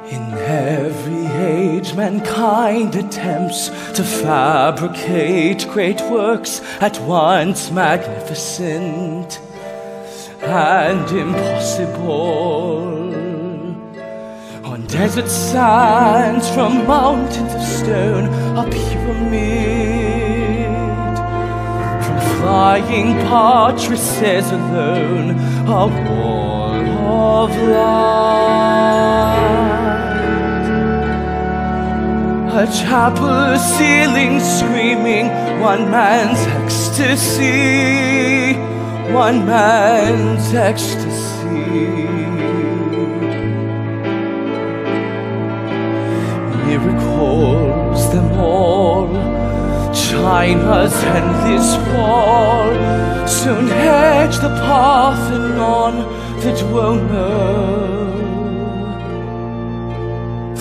In every age, mankind attempts to fabricate great works, at once magnificent and impossible. On desert sands, from mountains of stone, a pyramid. From flying buttresses alone, a wall of light. A chapel ceiling screaming one man's ecstasy, one man's ecstasy. Miracles them all, China's endless wall, soon hedge the Parthenon, the Duomo,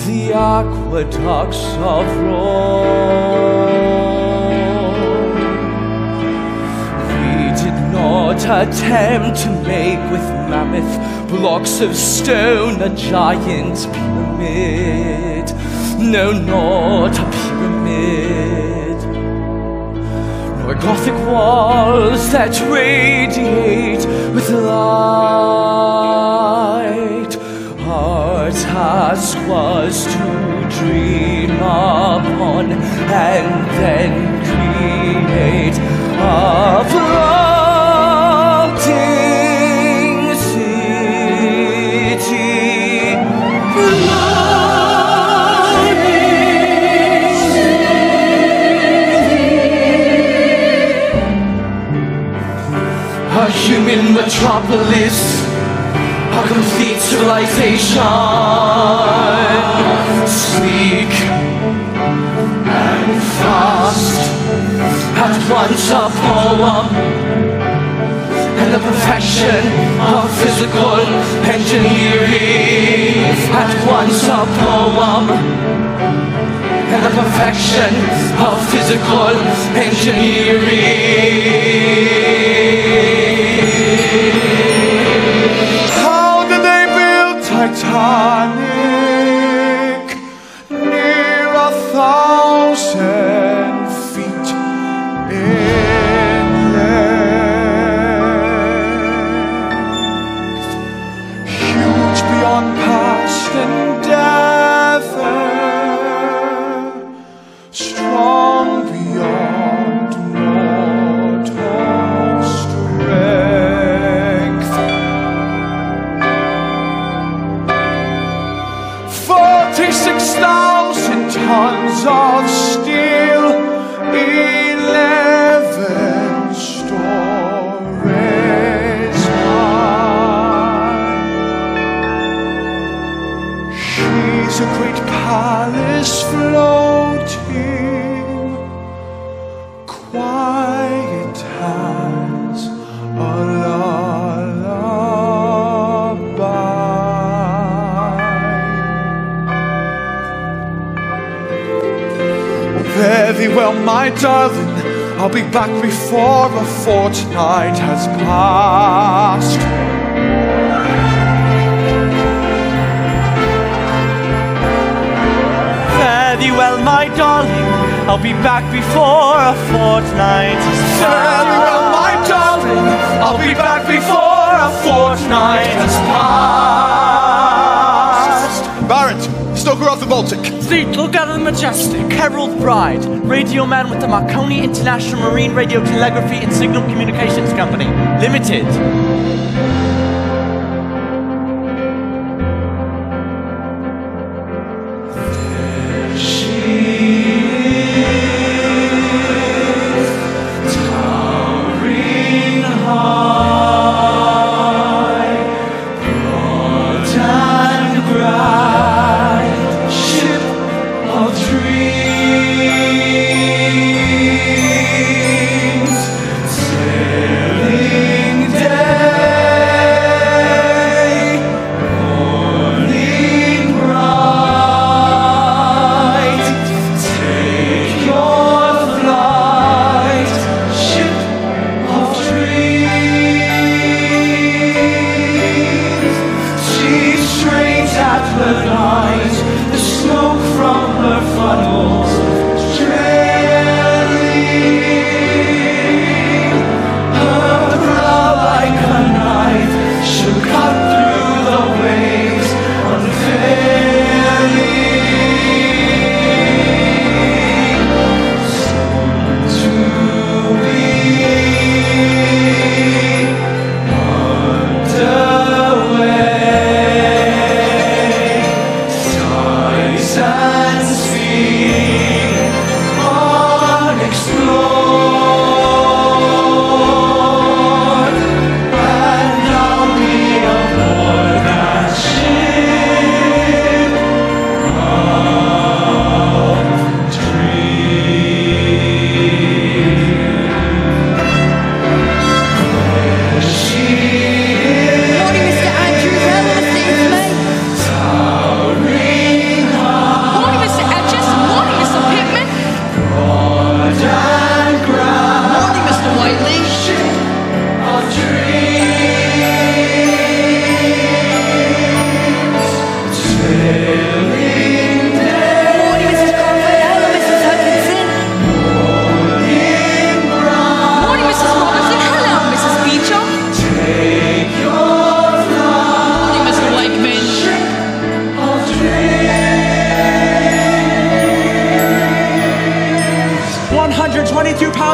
the aqueducts of Rome. We did not attempt to make with mammoth blocks of stone a giant pyramid. No, not a pyramid, nor Gothic walls that radiate with light. Our task was to dream upon and then create a floating city. A human metropolis, a complete civilization, sleek and fast, at once a poem and the perfection of physical engineering. At once a poem and the perfection of physical engineering. Titanic, near 1,000 feet in length, huge beyond past endeavor, strong beyond mortal strength. Fare thee well, my darling, I'll be back before a fortnight has passed. Fare thee well, my darling, I'll be back before a fortnight has passed. Fare thee well, my darling, I'll be back before a fortnight has passed. Barrett, stoker off the Baltic. Fleet, look out of the Majestic. Herald Bride, radio man with the Marconi International Marine Radio Telegraphy and Signal Communications Company, Limited.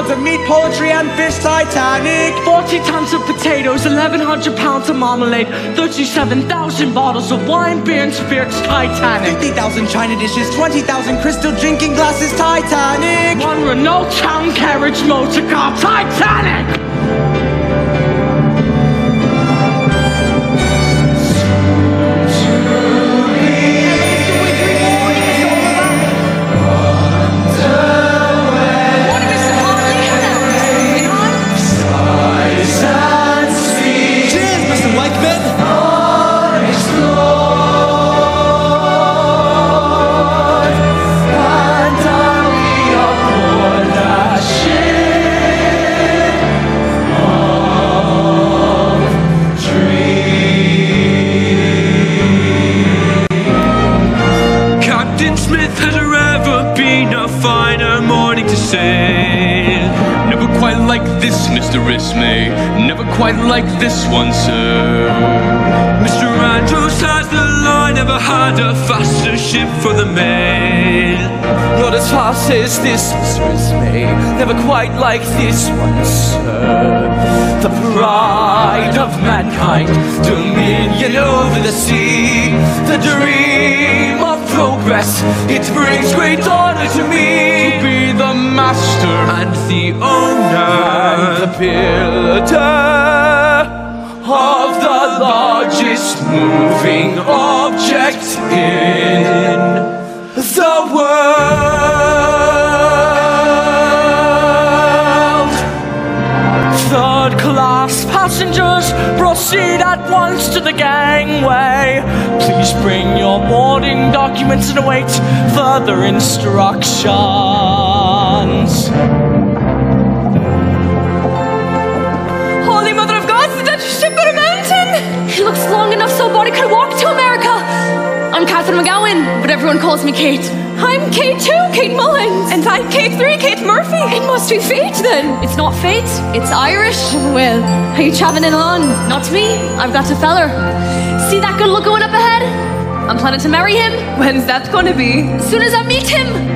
Of meat, poultry and fish, Titanic. 40 tons of potatoes, 1,100 pounds of marmalade, 37,000 bottles of wine, beer and spirits, Titanic. 50,000 china dishes, 20,000 crystal drinking glasses, Titanic. One Renault town carriage motor car, Titanic. Never quite like this, Mr. Ismay. Never quite like this one, sir. Mr. Andrews has the line. Never had a faster ship for the mail. Not as fast as this, Mr. Ismay. Never quite like this one, sir. The pride of mankind, dominion over the sea. The dream of progress, it brings great honor to me. To be the master and the owner and the builder of the largest moving object in the world. Third class passengers, proceed at once to the gangway. Please bring your boarding documents and await further instruction. mountains. Holy Mother of God, the Dutch ship on a mountain! It looks long enough so Bonnie could walk to America. I'm Catherine McGowan, but everyone calls me Kate. I'm Kate 2, Kate Mullins. And I'm Kate 3, Kate Murphy. It must be fate then. It's not fate, it's Irish. Well, are you traveling along? Not me, I've got a feller. See that good look going up ahead? I'm planning to marry him. When's that gonna be? As soon as I meet him.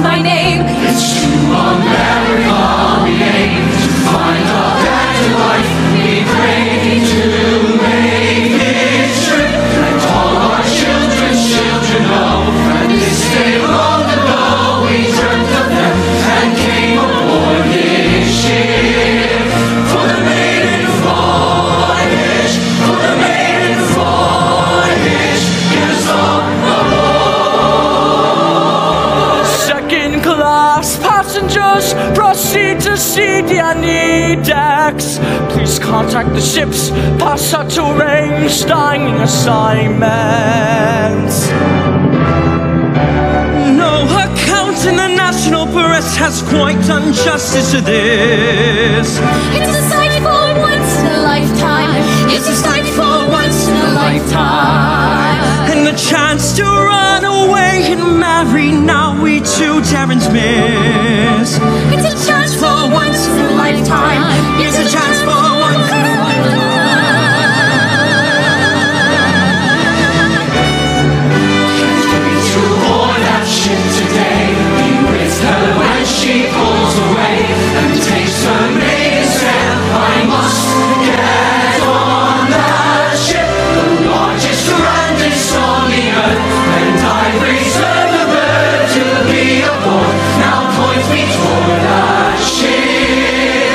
My name. It's to America we aim, to find a better life. We pray to make this trip, and all our children's children know. And this day long ago we dreamt of them and came aboard this ship for the maiden voyage, for the maiden voyage. Get us on aboard. Class passengers, proceed to Titanic decks. Please contact the ship's passer to arrange dining assignments. No account in the national press has quite done justice to this. It's a sight for once in a lifetime. It's a sight for once in a lifetime. And the chance to run away and marry, now we two Darrens miss. It's a chance for once in a lifetime. It's a chance for once in a lifetime. To board that ship today, be with her when she pulls away and takes her maiden sail. I must get on that ship, the largest, grandest on the earth, and I reserve the bird to be aboard. Now point me toward that ship.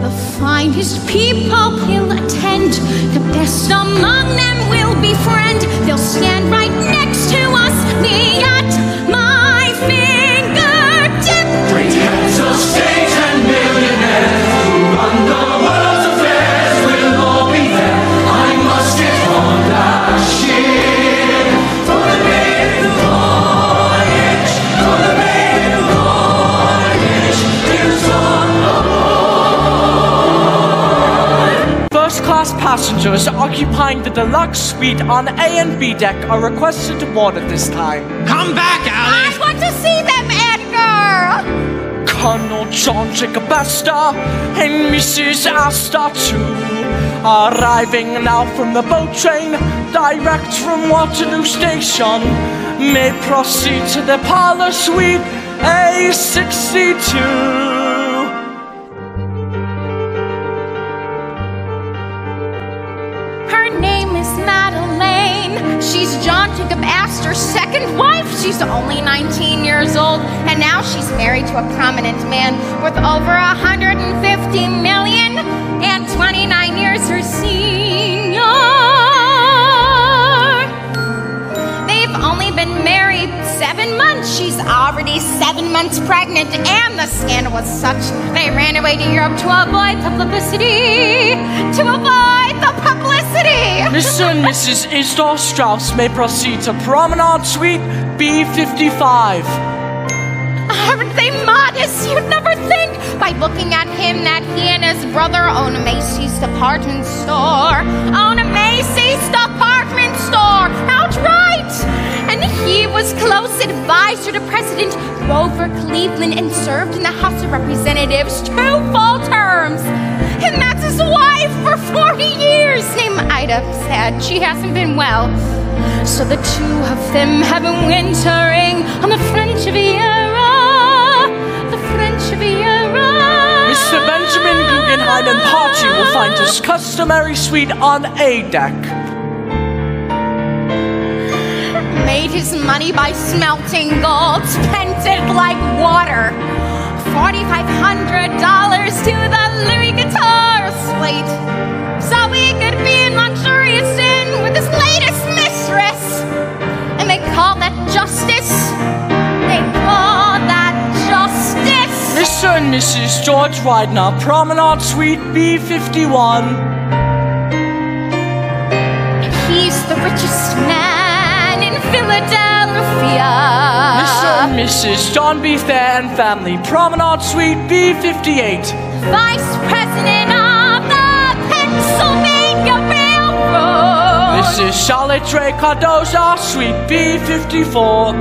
The finest people will attend. The best among them will befriend. They'll stand right next to us, me at my fingertip. Great heads of state and millionaires who run the world's affairs will all be there. I must get on that ship for the maiden voyage, for the maiden voyage. Here's on aboard. First class passengers occupying the deluxe suite on A and B deck are requested to board at this time. Come back, Alice! I want to see them, Edgar! Colonel John Jacob Astor and Mrs. Astor too, arriving now from the boat train, direct from Waterloo Station, may proceed to the parlor suite A62. Her name is Madeleine. She's John Jacob Astor's second wife. She's only 19 years old, and now she's married to a prominent man worth over $150 million and 29 years her senior. They've only been married 7 months. She's already 7 months pregnant, and the scandal was such they ran away to Europe to avoid the publicity. Mr. and Mrs. Isdor Strauss may proceed to Promenade Suite B55. Aren't they modest? You'd never think by looking at him that he and his brother own a Macy's department store. Outright! And he was close advisor to President Grover Cleveland and served in the House of Representatives 2 full terms. And that's his wife for 40 years, named Ida. Sad she hasn't been well. So the two of them have been wintering on the French Riviera. The French Riviera. Mr. Benjamin Guggenheim and party will find his customary suite on A deck. Made his money by smelting gold, spent it like water. $4,500 to the Louis guitar slate, so he could be in luxurious inn with his latest mistress. And they call that justice. They call that justice. Mr. and and Mrs. George Widener, Promenade Suite B51. He's the richest man in Philadelphia. Mr. and Mrs. John B. Fair and Family, Promenade Suite B58. Vice President of the Pennsylvania Railroad. Mrs. Charlotte Ray Cardoza, Suite B54.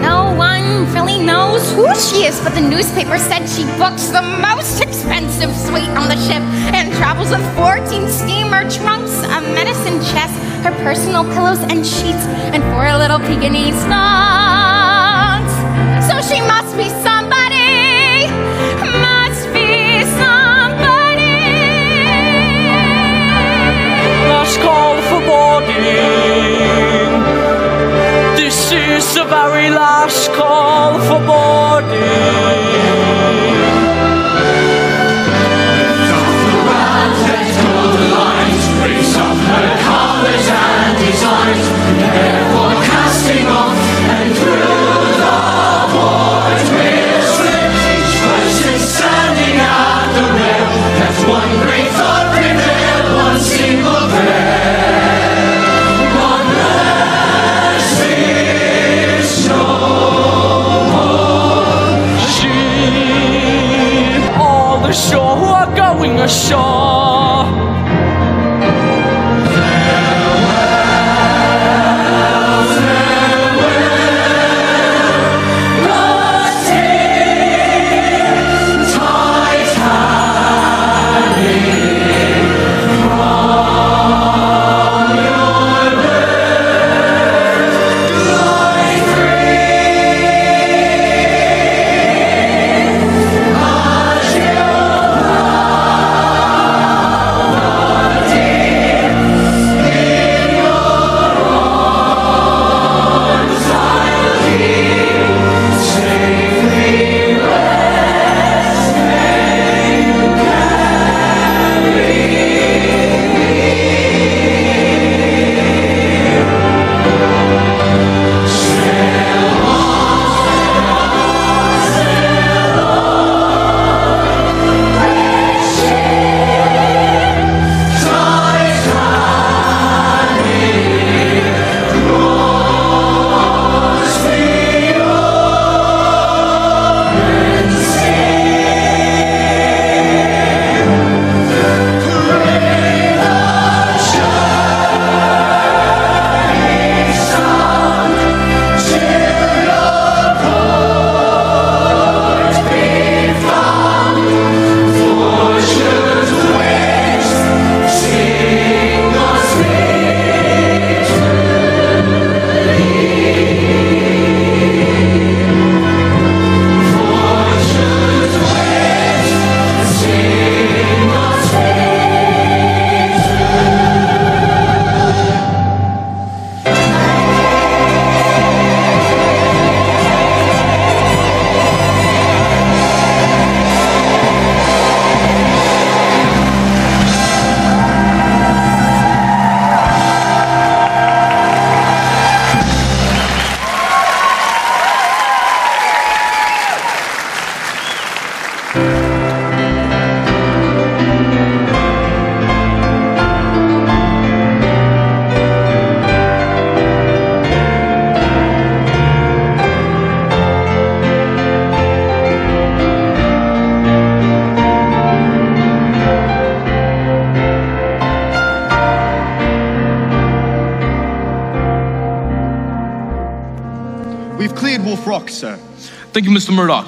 No one really knows who she is, but the newspaper said she books the most expensive suite on the ship and travels with 14 steamer trunks, a medicine chest, her personal pillows and sheets, and 4 little Pekingese dogs. So she must be somebody, must be somebody. Last call for boarding. This is the very last call for boarding. Ashore, who are going ashore. We've cleared Wolf Rock, sir. Thank you, Mr. Murdoch.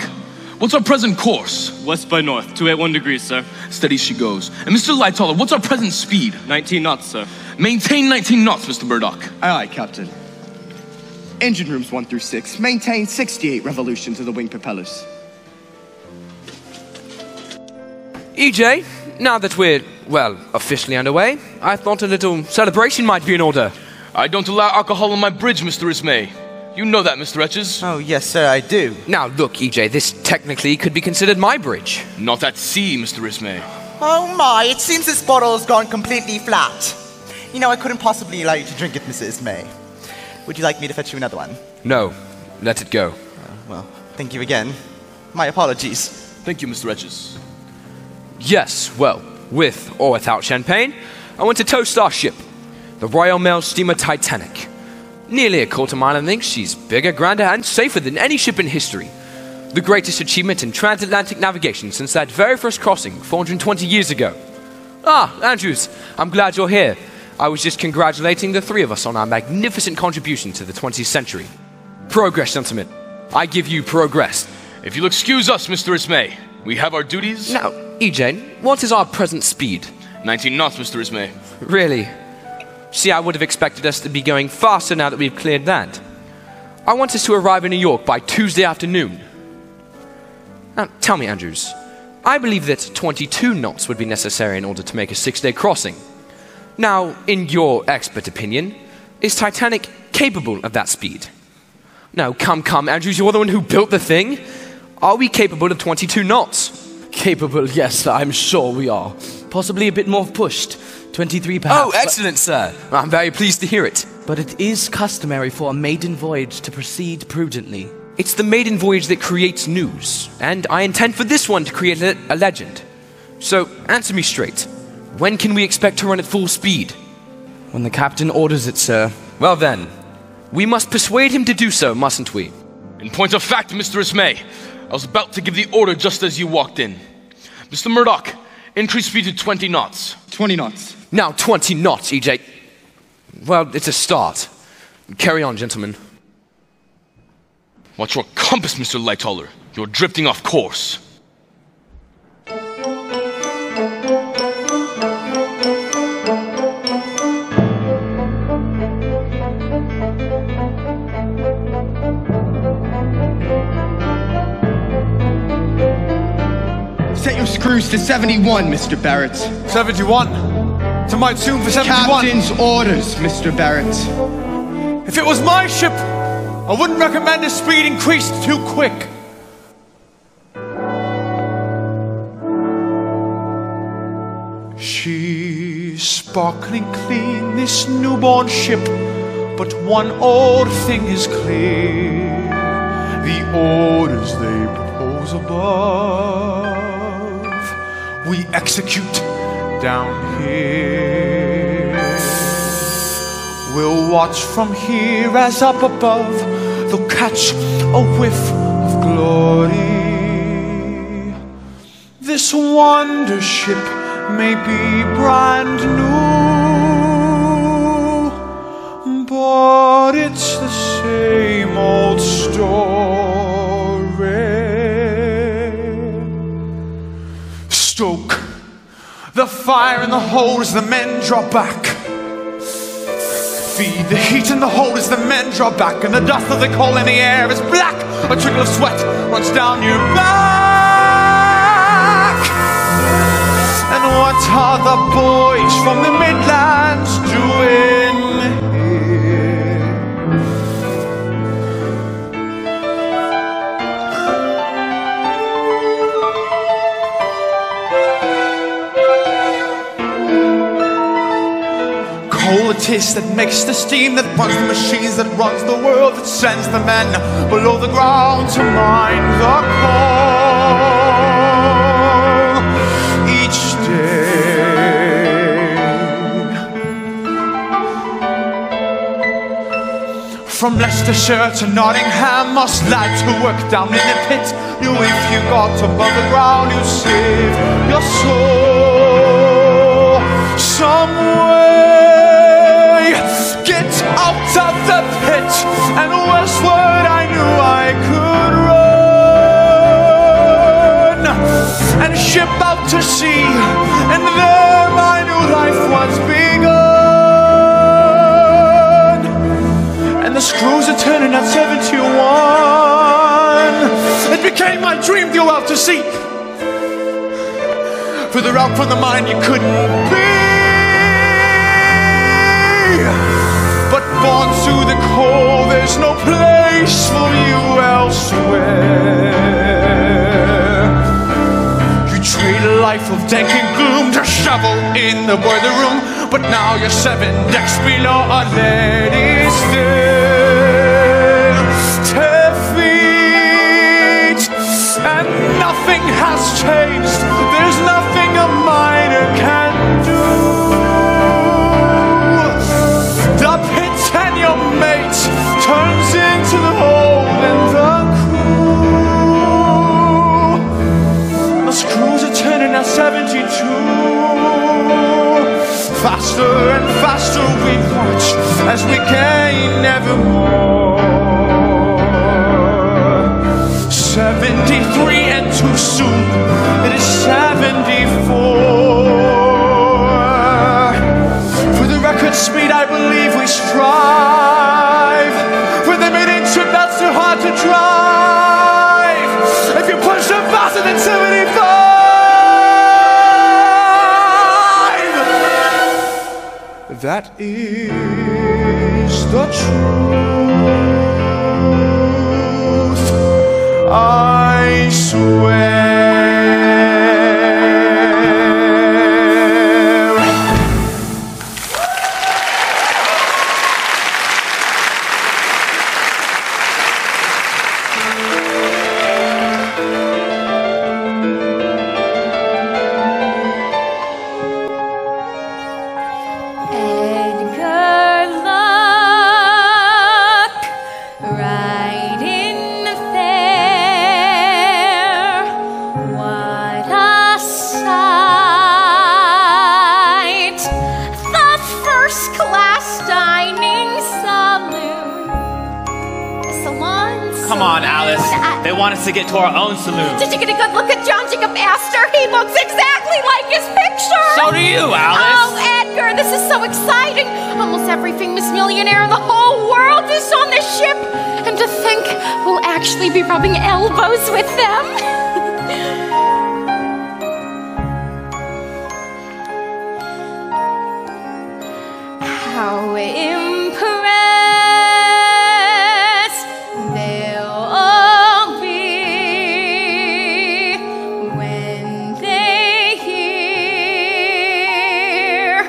What's our present course? West by north, 281 degrees, sir. Steady she goes. And Mr. Lightoller, what's our present speed? 19 knots, sir. Maintain 19 knots, Mr. Murdoch. Aye, aye, Captain. Engine rooms 1 through 6. Maintain 68 revolutions of the wing propellers. EJ, now that we're, well, officially underway, I thought a little celebration might be in order. I don't allow alcohol on my bridge, Mr. Ismay. You know that, Mr. Etches. Oh, yes, sir, I do. Now, look, EJ, this technically could be considered my bridge. Not at sea, Mr. Ismay. Oh my, it seems this bottle has gone completely flat. You know, I couldn't possibly allow you to drink it, Mrs. May. Would you like me to fetch you another one? No, let it go. Well, Thank you again. My apologies. Thank you, Mr. Regis. Yes, well, with or without champagne, I want to toast our ship, the Royal Mail steamer Titanic. Nearly a quarter mile in length, she's bigger, grander, and safer than any ship in history. The greatest achievement in transatlantic navigation since that very first crossing 420 years ago. Ah, Andrews, I'm glad you're here. I was just congratulating the three of us on our magnificent contribution to the 20th century. Progress, gentlemen. I give you progress. If you'll excuse us, Mr. Ismay, we have our duties. Now, EJ, what is our present speed? 19 knots, Mr. Ismay. Really? See, I would have expected us to be going faster now that we've cleared land. I want us to arrive in New York by Tuesday afternoon. Now, tell me, Andrews, I believe that 22 knots would be necessary in order to make a 6-day crossing. Now, in your expert opinion, is Titanic capable of that speed? No, come, Andrews, you're the one who built the thing. Are we capable of 22 knots? Capable, yes, I'm sure we are. Possibly a bit more pushed. 23 perhaps. Oh, excellent, sir. I'm very pleased to hear it. But it is customary for a maiden voyage to proceed prudently. It's the maiden voyage that creates news, and I intend for this one to create a legend. So, answer me straight. When can we expect to run at full speed? When the captain orders it, sir. Well then, we must persuade him to do so, mustn't we? In point of fact, Mr. Ismay, I was about to give the order just as you walked in. Mr. Murdoch, increase speed to 20 knots. 20 knots. Now 20 knots, EJ. Well, it's a start. Carry on, gentlemen. Watch your compass, Mr. Lightoller. You're drifting off course. Set your screws to 71, Mr. Barrett. 71. To my tune for 71. Captain's orders, Mr. Barrett. If it was my ship, I wouldn't recommend a speed increased too quick. She's sparkling clean, this newborn ship, but one old thing is clear. The orders they propose above, we execute down here. We'll watch from here as up above they'll catch a whiff of glory. This wonder ship may be brand new, but it's the same old story. Stoke the fire in the hold as the men drop back. Feed the heat in the hold as the men drop back, and the dust of the coal in the air is black. A trickle of sweat runs down your back. And what are the boys from the Midlands doing here? Coal it is that makes the steam, that runs the machines, that runs the world, that sends the men below the ground to mine the coal each day. From Leicestershire to Nottingham, us lads who work down in the pit knew if you got above the ground you'd save your soul some way. Get out of the pit, and westward I knew I could run and ship out to sea, and there I knew life was begun. And the screws are turning at 71. It became my dream to go out to sea. Further out from the mine you couldn't be. But born to the coal, there's no place for you elsewhere. You trade a life of dank and gloom to shovel in the boiler room, but now you're 7 decks below a ladies' there. Teffy, Nothing has changed. There's nothing a miner can do. The pit and your mate turns into the hold and the crew. The screws are turning at 72. Faster and faster we watch as we gain ever more. 73 and too soon, it is 74. For the record speed I believe we strive. When they made into that's too hard to drive. If you push them faster than 75, that is the truth, I swear. Come on, Alice. They want us to get to our own saloon. Did you get a good look at John Jacob Astor? He looks exactly like his picture. So do you, Alice. Oh, Edgar, this is so exciting. Almost every famous millionaire in the whole world is on this ship. And to think we'll actually be rubbing elbows with them. How impressed they'll all be when they hear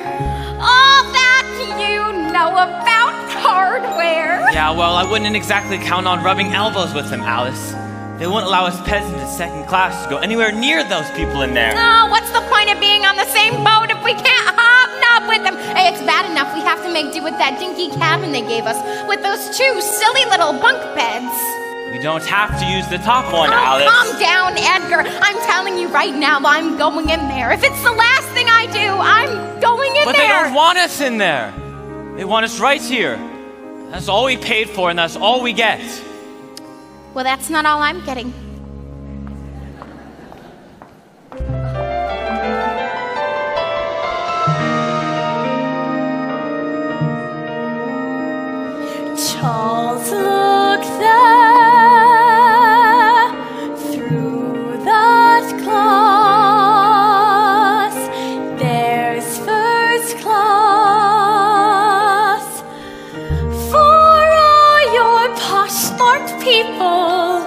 all that you know about hardware. Yeah, well, I wouldn't exactly count on rubbing elbows with them, Alice. They won't allow us peasants in second class to go anywhere near those people in there. Oh, what's the point of being on the same boat if we can't hobnob with them? Hey, it's bad enough we have to make do with that dinky cabin they gave us, with those two silly little bunk beds. We don't have to use the top one, Oh, Alice. calm down, Edgar. I'm telling you right now, I'm going in there. If it's the last thing I do, I'm going in But there. they don't want us in there. They want us right here. That's all we paid for, and that's all we get. Well, that's not all I'm getting. Charles, look there, through that glass, there's first class for all your posh, smart people.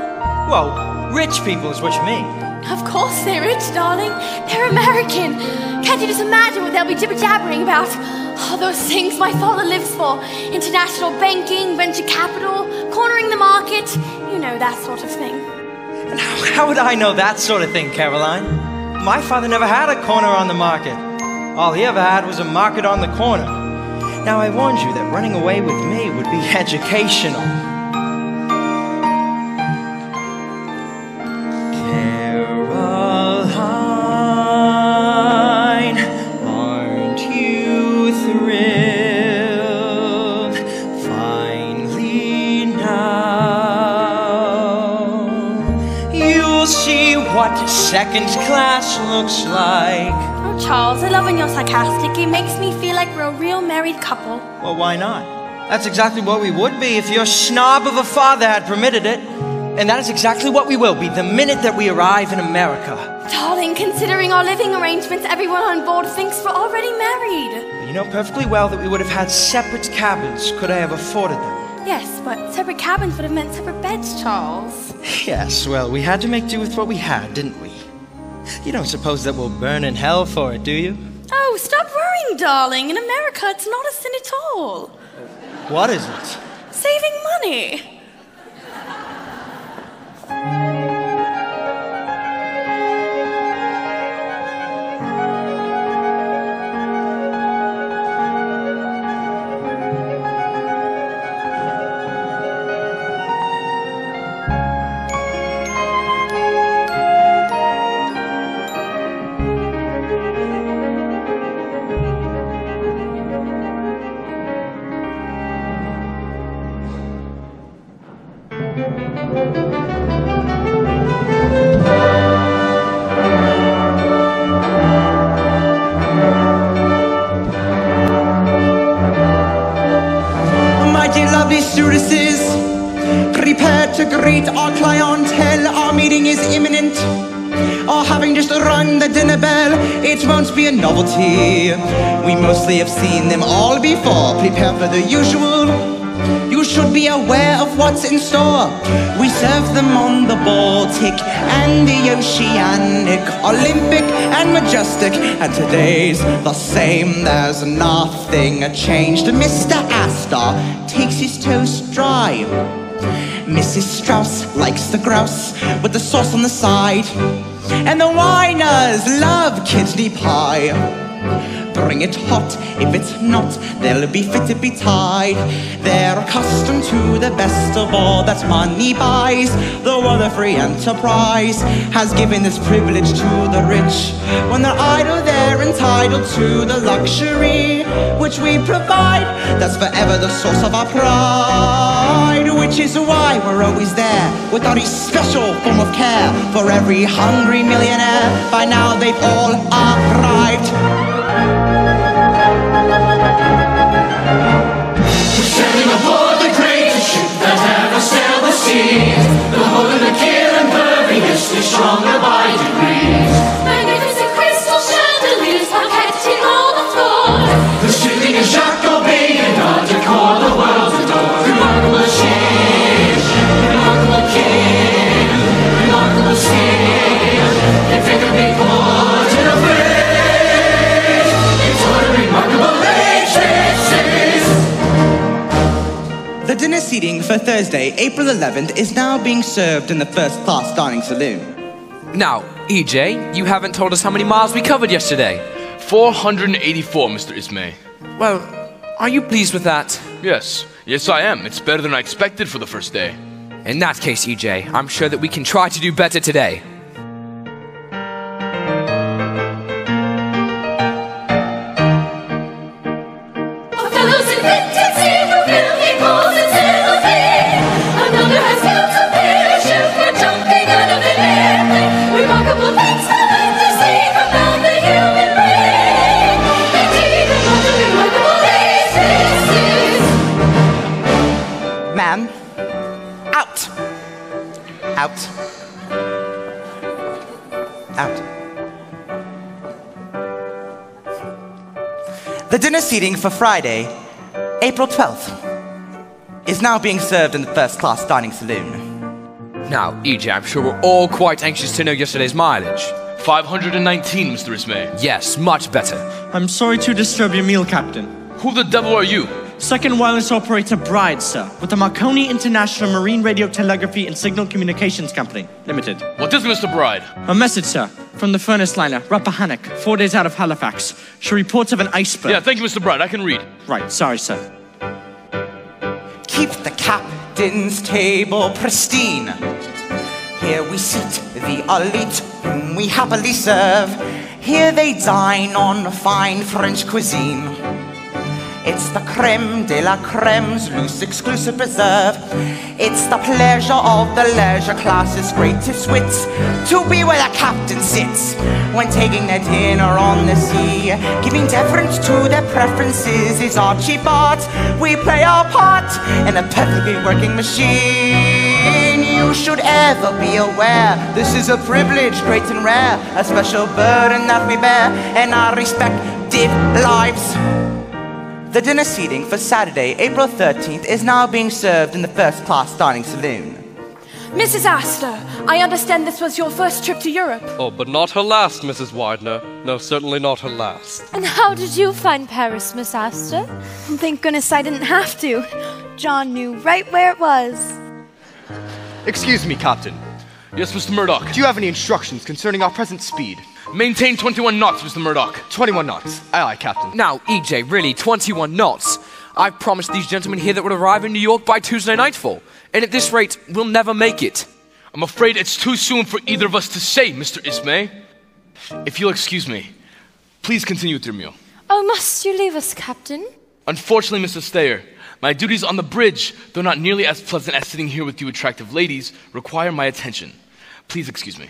Well, rich people is what you mean. Of course they're rich, darling. They're American. Can't you just imagine what they'll be jibber-jabbering about? All those things my father lives for. International banking, venture capital, cornering the market. You know, that sort of thing. And how would I know that sort of thing, Caroline? My father never had a corner on the market. All he ever had was a market on the corner. Now, I warned you that running away with me would be educational. Caroline, aren't you thrilled? Finally now, you'll see what second class looks like. Oh, Charles, I love when you're sarcastic. It makes me feel like we're a real married couple. Well, why not? That's exactly what we would be if your snob of a father had permitted it. And that is exactly what we will be the minute that we arrive in America. Darling, considering our living arrangements, everyone on board thinks we're already married. You know perfectly well that we would have had separate cabins could I have afforded them. Yes, but separate cabins would have meant separate beds, Charles. Yes, well, we had to make do with what we had, didn't we? You don't suppose that we'll burn in hell for it, do you? Oh, stop worrying, darling. In America, it's not a sin at all. What is it? Saving money. greet our clientele, our meeting is imminent. Or having just rung the dinner bell, it won't be a novelty. We mostly have seen them all before. Prepare for the usual. You should be aware of what's in store. We serve them on the Baltic and the Oceanic, Olympic and Majestic, and today's the same, there's nothing changed. Mr. Astor takes his toast dry. Mrs. Strauss likes the grouse with the sauce on the side. And the whiners love kidney pie. Bring it hot, if it's not, they'll be fit to be tied. They're accustomed to the best of all that money buys. The world of free enterprise has given this privilege to the rich. When they're idle, they're entitled to the luxury which we provide. That's forever the source of our pride, which is why we're always there with our special form of care for every hungry millionaire. By now they've all arrived. We're sailing aboard the greatest ship that ever sailed the seas. The whole of the gear and pervious is stronger by degrees. Magnificent crystal chandeliers parquetting all the floor. The ceiling is Jacobean, our decor the world adores. Remarkable ship, remarkable king, remarkable skill. If it could be put in a phrase, it's what a remarkable age this is. The dinner seating for Thursday, April 11th, is now being served in the first-class dining saloon. Now, EJ, you haven't told us how many miles we covered yesterday. 484, Mr. Ismay. Well, are you pleased with that? Yes. Yes, I am. It's better than I expected for the first day. In that case, EJ, I'm sure that we can try to do better today. A fellow's invented silver vehicles and cellophane. Another has built a parachute for jumping out of an airplane. Remarkable things for men to see from down the human brain. Indeed, what a remarkable age this is. Ma'am, out. Out. Out. The dinner seating for Friday, April 12th, is now being served in the first-class dining saloon. Now, EJ, I'm sure we're all quite anxious to know yesterday's mileage. 519, Mr. Ismay. Yes, much better. I'm sorry to disturb your meal, Captain. Who the devil are you? Second wireless operator Bride, sir, with the Marconi International Marine Radio Telegraphy and Signal Communications Company, Limited. What is Mr. Bride? A message, sir, from the furnace liner, Rappahannock, 4 days out of Halifax. She reports of an iceberg. Yeah, thank you, Mr. Bride. I can read. Right, sorry, sir. Keep the captain's table pristine. Here we sit, the elite, whom we happily serve. Here they dine on fine French cuisine. It's the creme de la creme's loose exclusive preserve. It's the pleasure of the leisure class's greatest wits to be where the captain sits when taking their dinner on the sea. Giving deference to their preferences is our chief art. We play our part in a perfectly working machine. You should ever be aware this is a privilege great and rare, a special burden that we bear in our respective lives. The dinner seating for Saturday, April 13th, is now being served in the first-class dining saloon. Mrs. Astor, I understand this was your first trip to Europe. Oh, but not her last, Mrs. Widener. No, certainly not her last. And how did you find Paris, Miss Astor? Thank goodness I didn't have to. John knew right where it was. Excuse me, Captain. Yes, Mr. Murdoch. Do you have any instructions concerning our present speed? Maintain 21 knots, Mr. Murdoch. 21 knots. Aye, aye, Captain. Now, EJ, really, 21 knots? I've promised these gentlemen here that we'll arrive in New York by Tuesday nightfall. And at this rate, we'll never make it. I'm afraid it's too soon for either of us to say, Mr. Ismay. If you'll excuse me, please continue with your meal. Oh, must you leave us, Captain? Unfortunately, Mr. Stayer, my duties on the bridge, though not nearly as pleasant as sitting here with you attractive ladies, require my attention. Please excuse me.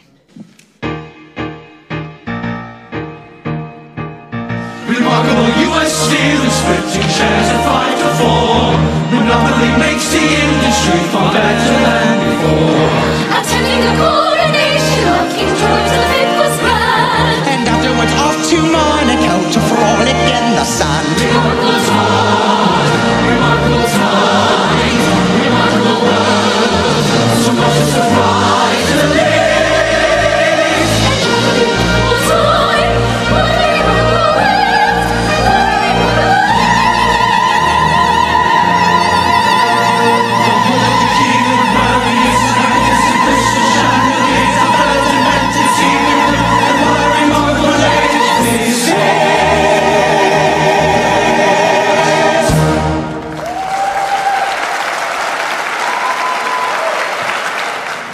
Remarkable U.S. Steel is splitting shares at 5 to fall. Monopoly makes the industry far better than before. Attending the coronation of King George V was grand, And afterwards off to Monaco to frolic in the sun. Remarkable time, remarkable times, remarkable world, so much to surprise and amaze. Remarkable time, remarkable world, the king of Marius, Francis and Christian chandeliers, a thousand melted cedar, and what a remarkable age this is.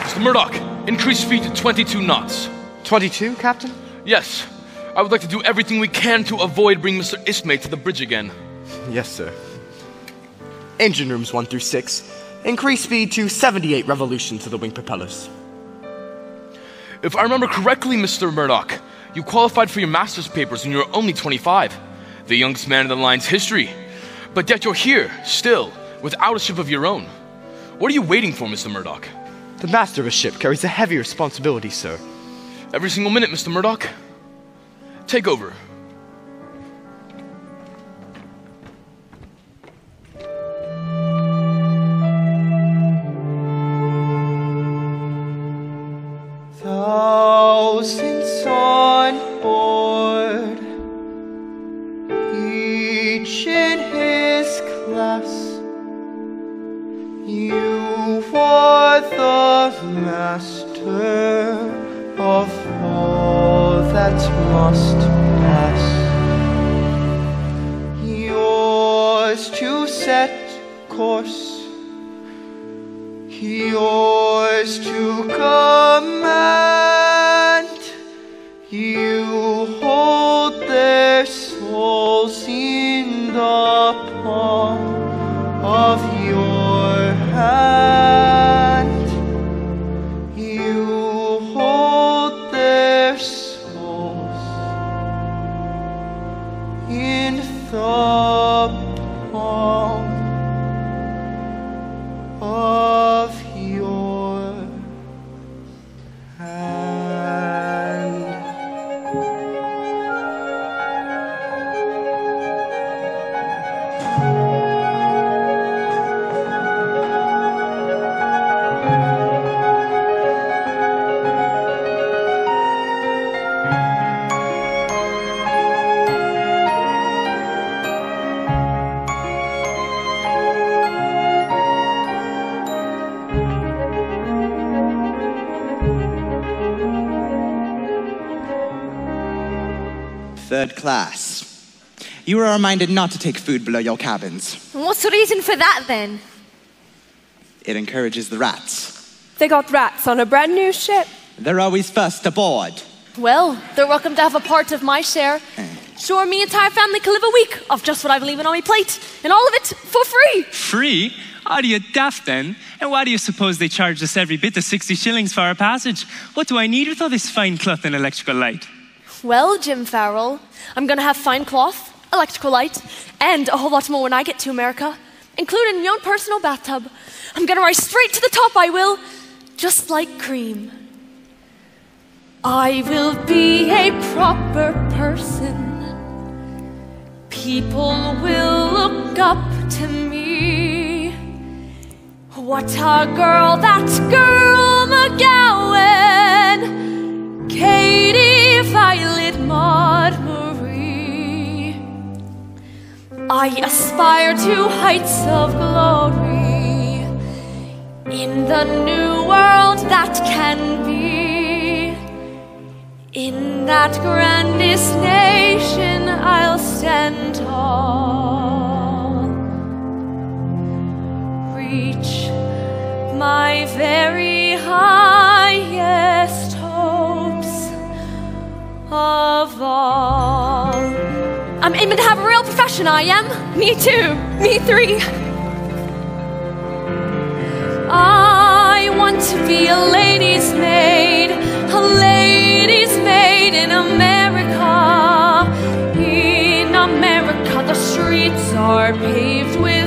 Mr. Murdoch, increase speed to 22 knots. 22, Captain? Yes. I would like to do everything we can to avoid bringing Mr. Ismay to the bridge again. Yes, sir. Engine rooms 1 through 6. Increase speed to 78 revolutions to the wing propellers. If I remember correctly, Mr. Murdoch, you qualified for your master's papers when you were only 25. The youngest man in the line's history. But yet you're here, still, without a ship of your own. What are you waiting for, Mr. Murdoch? The master of a ship carries a heavy responsibility, sir. Every single minute, Mr. Murdoch. Take over. Thousands on board, each in his class. You are the master of all that must pass. Yours to set course, yours to command. You hold their souls in the palm of your hand. You hold their souls in the palm of your hand. Third class. You are reminded not to take food below your cabins. What's the reason for that then? It encourages the rats. They got rats on a brand new ship. They're always first aboard. Well, they're welcome to have a part of my share. Sure, me entire family can live a week of just what I believe in on my plate, and all of it for free. Free? Are you daft then? And why do you suppose they charge us every bit of 60 shillings for our passage? What do I need with all this fine cloth and electrical light? Well, Jim Farrell, I'm gonna have fine cloth, electrical light, and a whole lot more when I get to America, including my own personal bathtub. I'm gonna rise straight to the top, I will, just like cream. I will be a proper person. People will look up to me. What a girl, that girl McGowan, Katie, Violet, Maud, Marie. I aspire to heights of glory in the new world that can be. In that grandest nation I'll stand tall. Reach my very highest hopes of all. I'm aiming to have a real profession, I am. Me too. Me three. I want to be a lady's maid, a lady's maid in America. In America, the streets are paved with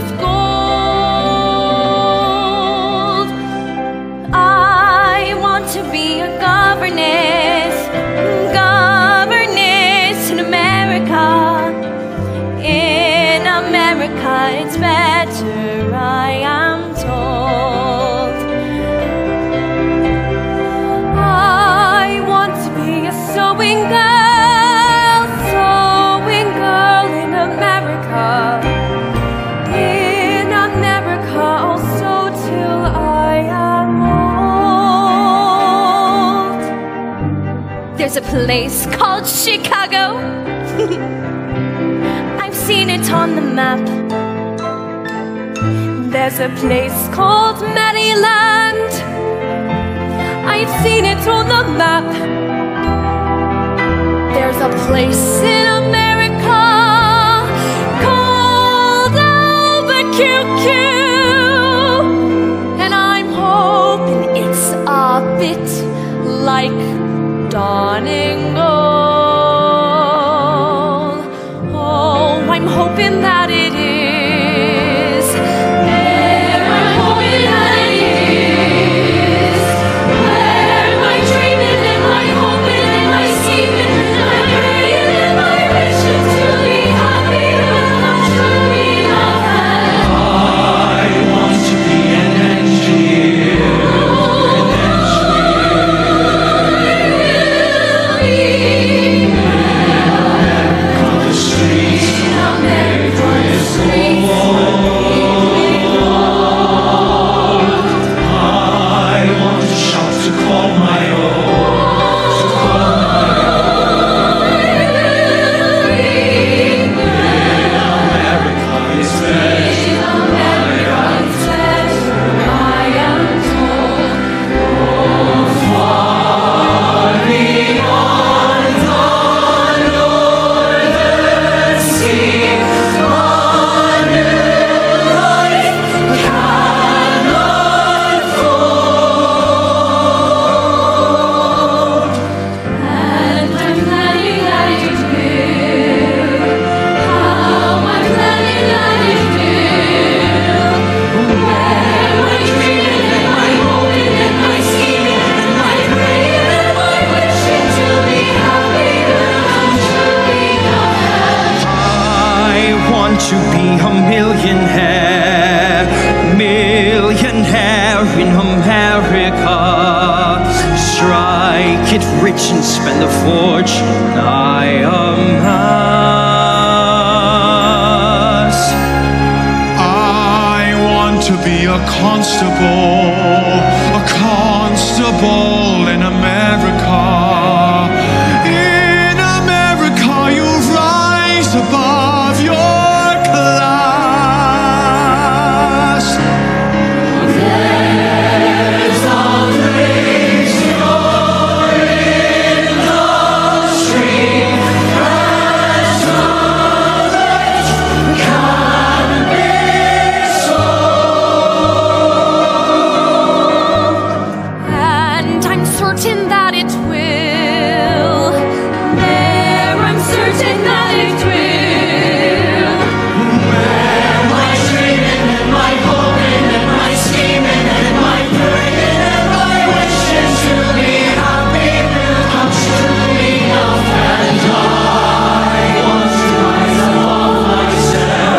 There's a place called Chicago. I've seen it on the map. There's a place called Maryland. I've seen it on the map. There's a place in America called Albuquerque, and I'm hoping it's a bit like Donegal. Oh, I'm hoping that it is. There, I'm hoping that it is. Where my dreaming and my hoping and my scheming and my praying and my wishing to be happy will come true enough. I want to be an engineer. To be a millionaire in America. Strike it rich and spend a fortune I amass. I want to be a constable in America. In America, you rise above your class. There's a place you're in the street that's knowledge can be sold. And I'm certain that it will. There, I'm certain that it will. Where my dreaming and my hoping and my scheming and my praying and my wishing to be happy will come true enough. And I want to rise above myself.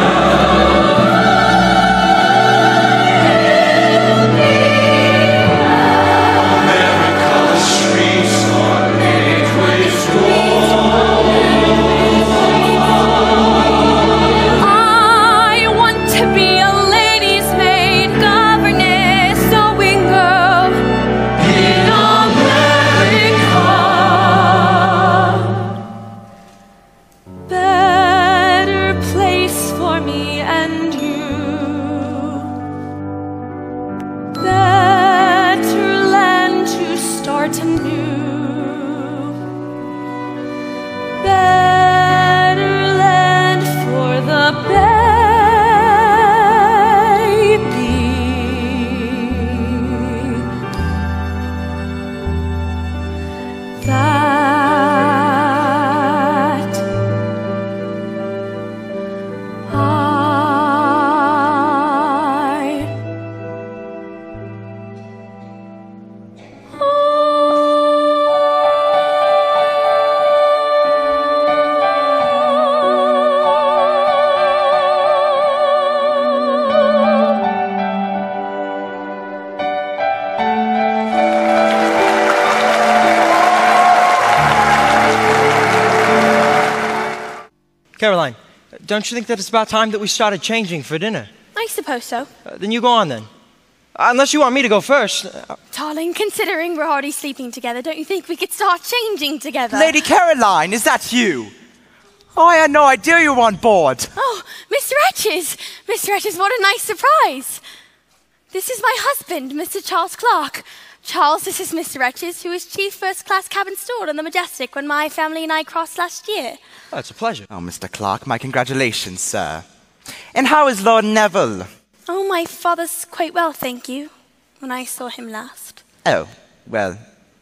America, the streets are made with gold. I want to be a lady's maid, governess, sewing girl in America. Better place for me and you. Better land to start anew. Better land for the baby. That I Caroline, don't you think that it's about time that we started changing for dinner? I suppose so. Then you go on then. Unless you want me to go first. Darling, considering we're already sleeping together, don't you think we could start changing together? Lady Caroline, is that you? Oh, I had no idea you were on board. Oh, Mr. Etches! Mr. Etches, what a nice surprise! This is my husband, Mr. Charles Clark. Charles, this is Mr. Etches, who was chief first-class cabin steward on the Majestic when my family and I crossed last year. Oh, it's a pleasure. Oh, Mr. Clark, my congratulations, sir. And how is Lord Neville? Oh, my father's quite well, thank you, when I saw him last. Oh, well,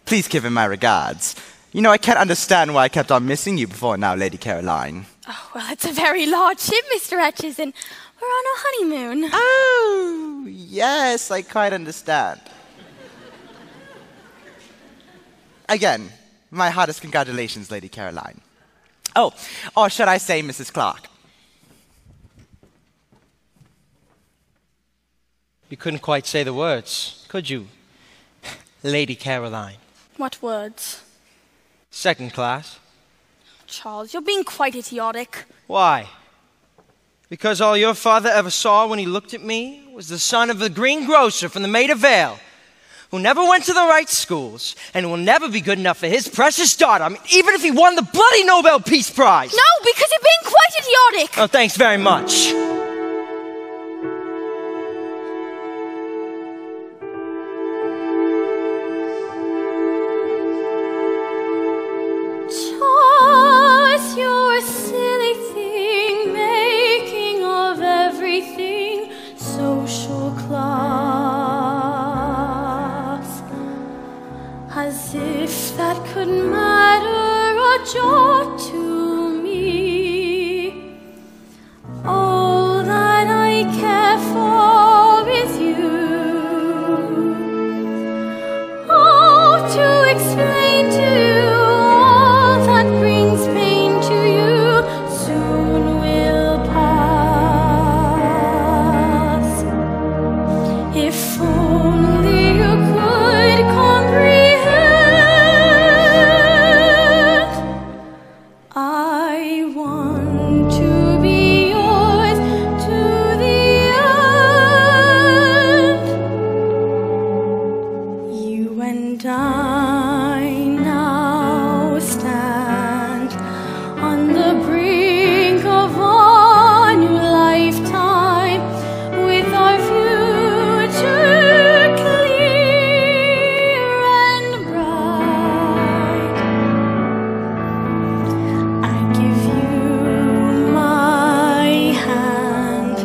please give him my regards. You know, I can't understand why I kept on missing you before now, Lady Caroline. Oh, well, it's a very large ship, Mr. Etches, and we're on our honeymoon. Oh, yes, I quite understand. Again, my heartiest congratulations, Lady Caroline. Oh, or should I say Mrs. Clark? You couldn't quite say the words, could you, Lady Caroline? What words? Second class. Charles, you're being quite idiotic. Why? Because all your father ever saw when he looked at me was the son of the greengrocer from the Maida Vale, who never went to the right schools and will never be good enough for his precious daughter. I mean, even if he won the bloody Nobel Peace Prize. No, because you're being quite idiotic. Oh, thanks very much. Charles, you're a silly thing, making of everything social class. As if that could matter a jot to me. All that I care for is you. Oh, to explain to you all that brings pain to you soon will pass. If only you could comprehend, I want to be yours to the end. You and I now stand on the brink of a new lifetime with our future clear and bright. I give you my hand,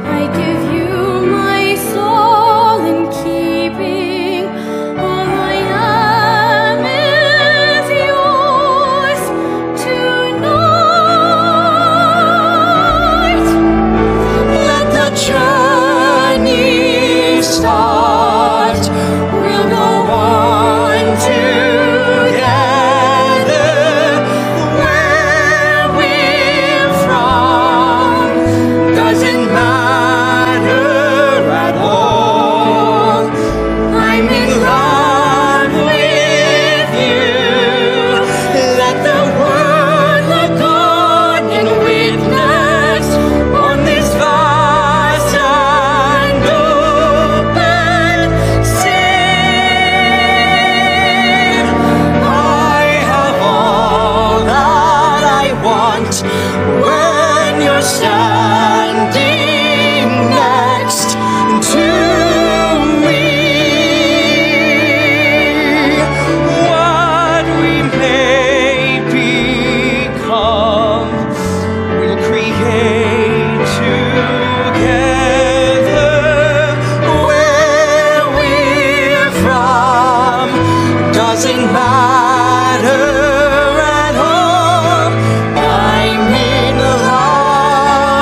I give you my soul in keeping. All I am is yours tonight. Let the journey start. We'll go on together. Where we're from doesn't matter at all. I'm in love with you. Let the world look on and witness on this vast and open scene. I have all that I want when you're standing next to me. What we may become, we'll create together. Where we're from doesn't matter at all. I'm in love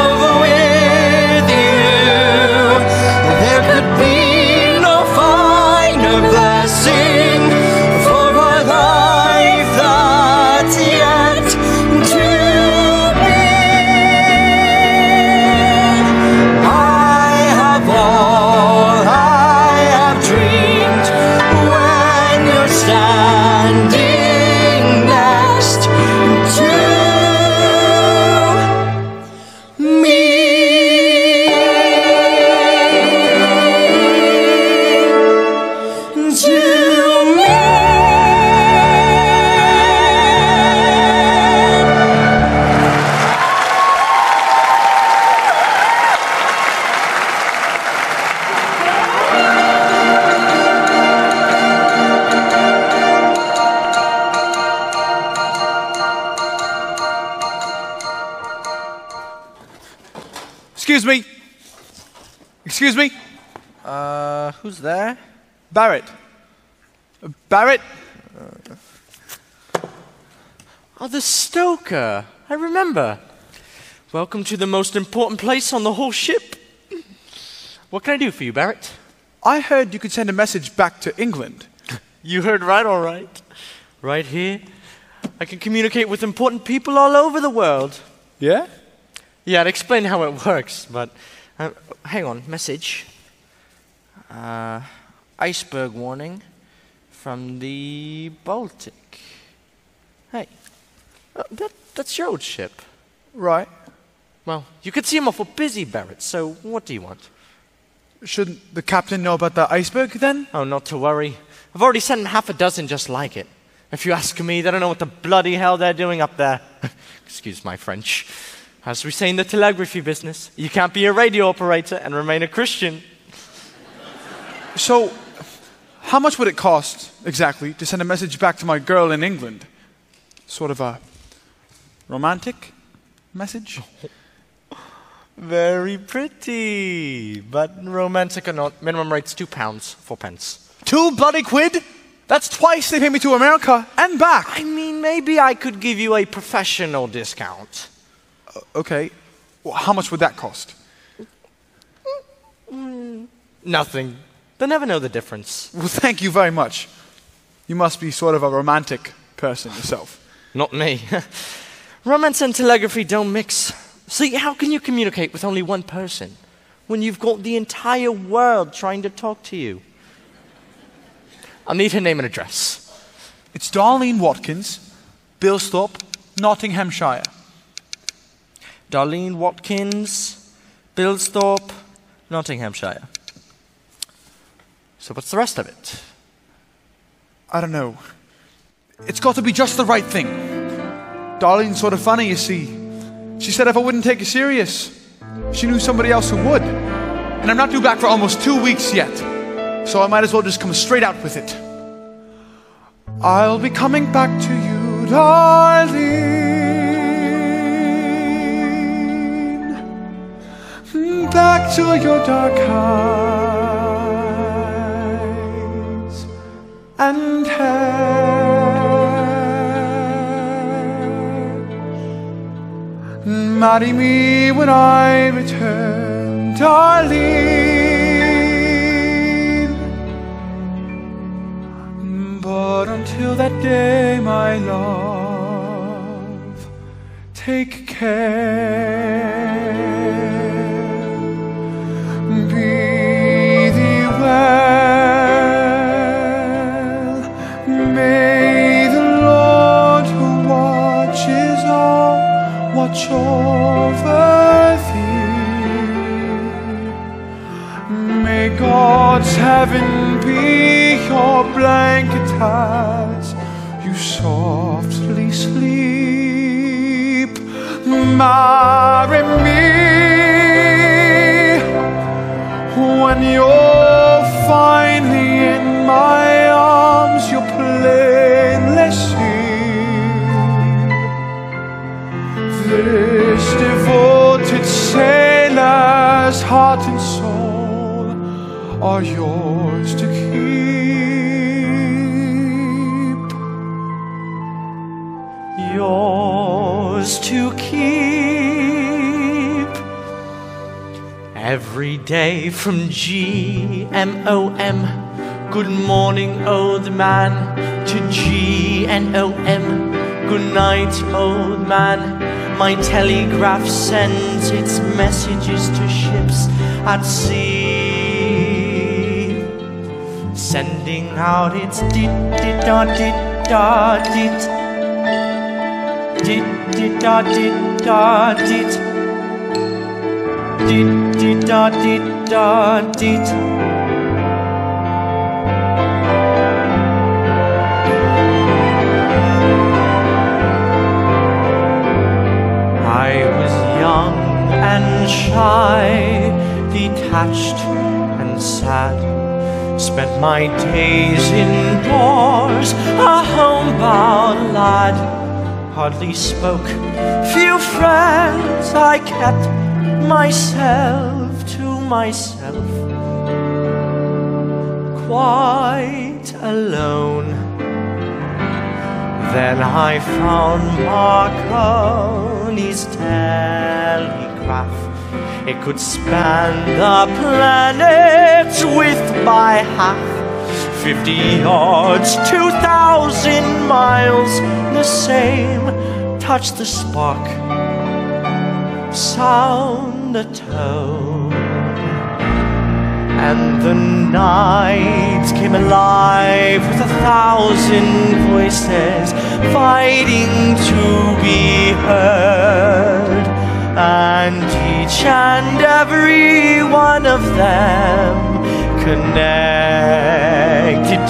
Excuse me. Excuse me. Who's there? Barrett. Barrett? Oh, the stoker. I remember. Welcome to the most important place on the whole ship. What can I do for you, Barrett? I heard you could send a message back to England. You heard right, all right. Right here. I can communicate with important people all over the world. Yeah? Yeah, I'd explain how it works, but hang on, message. Iceberg warning from the Baltic. Hey, that's your old ship. Right. Well, you could see I'm awful busy, Barrett, so what do you want? Shouldn't the captain know about the iceberg then? Oh, not to worry. I've already sent him half a dozen just like it. If you ask me, they don't know what the bloody hell they're doing up there. Excuse my French. As we say in the telegraphy business, you can't be a radio operator and remain a Christian. So, how much would it cost, exactly, to send a message back to my girl in England? Sort of a romantic message? Very pretty. But romantic or not, minimum rate's £2, 4 pence. 2 bloody quid? That's twice they pay me to America and back. I mean, maybe I could give you a professional discount. Okay. Well, how much would that cost? Nothing. They'll never know the difference. Well, thank you very much. You must be sort of a romantic person yourself. Not me. Romance and telegraphy don't mix. See, how can you communicate with only one person when you've got the entire world trying to talk to you? I'll need her name and address. It's Darlene Watkins, Bilsthorpe, Nottinghamshire. Darlene Watkins, Bilsthorpe, Nottinghamshire. So what's the rest of it? I don't know. It's got to be just the right thing. Darlene's sort of funny, you see. She said if I wouldn't take it serious, she knew somebody else who would. And I'm not due back for almost 2 weeks yet. So I might as well just come straight out with it. I'll be coming back to you, darling. Back to your dark eyes and hair. Marry me when I return, darling. But until that day, my love, take care. Be thee well. May the Lord who watches all watch over thee. May God's heaven be your blanket as you softly sleep. Marry me when you're finally in my arms, you'll plainly see this devoted sailor's heart and soul are yours to keep. Yours to keep. Every day from GMOM, good morning old man, to GNOM, good night old man. My telegraph sends its messages to ships at sea, sending out its dit-dit-da-dit-da-dit, dit-dit-da-dit-da-dit, dit-dit-da-dit-da-dit. I was young and shy, detached and sad, spent my days indoors, a homebound lad. Hardly spoke, few friends I kept, myself to myself, quite alone. Then I found Marconi's telegraph. It could span the planet width by half. 50 yards, 2,000 miles, the same. Touch the spark, sound the tone, and the night came alive with 1,000 voices fighting to be heard, and each and every one of them connected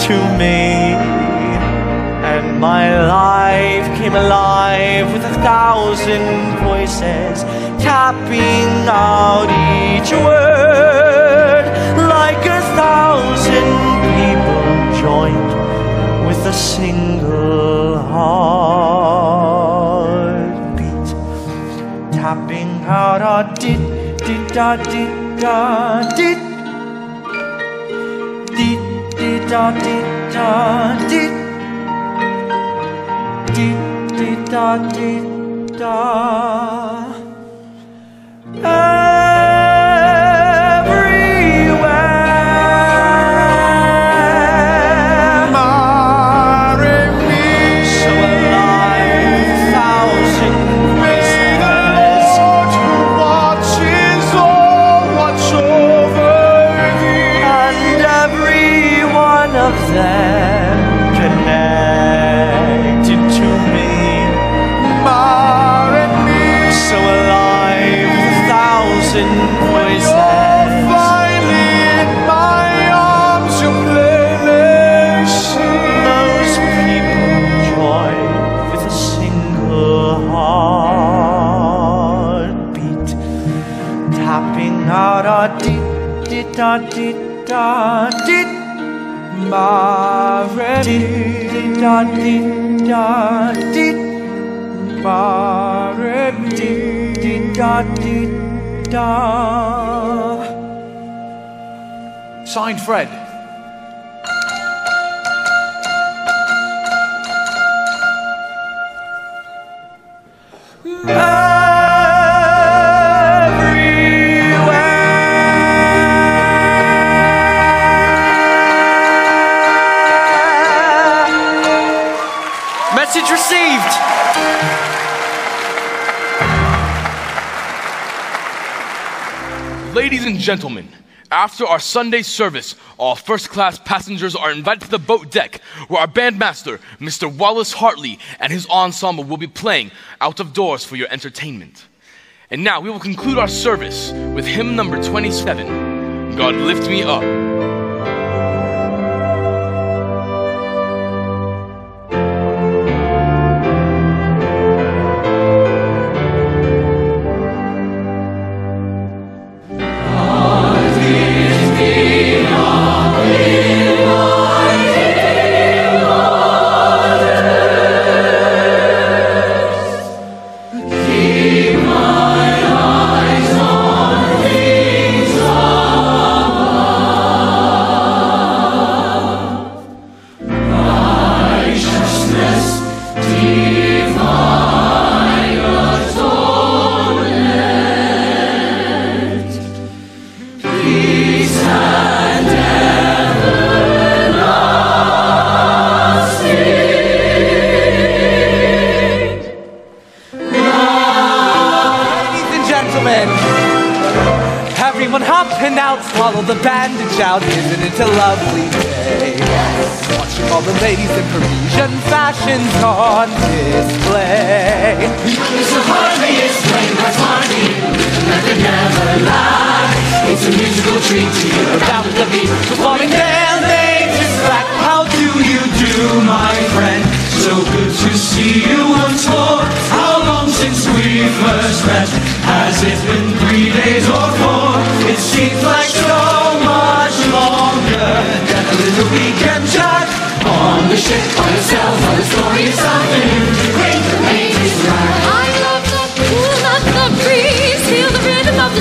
to me. And my life came alive with 1,000 voices tapping out each word, like 1,000 people joined with a single heartbeat, tapping out our dit dit da dit da dit dit dit da dit da dit dit dit da dit da. Da dit da dit, ma re dit da dit da dit, ma re dit da dit da. Signed, Fred. Message received. Ladies and gentlemen, after our Sunday service, all first-class passengers are invited to the boat deck, where our bandmaster, Mr. Wallace Hartley, and his ensemble will be playing out of doors for your entertainment. And now we will conclude our service with hymn number 27, God Lift Me Up. Swallow the bandage out, isn't it a lovely day? Watching all the ladies in Parisian fashions on display. It's a harmonious flame that's hardly that can never lie. It's a musical treat to hear about the beat performing their latest track. How do you do, my friend? So good to see you once more. How long since we first met? Has it been 3 days or 4? It seems like so much longer than a little weekend chat on the ship by yourself. While the story is something great, the latest ride. I love the cool of the breeze, feel the rhythm of the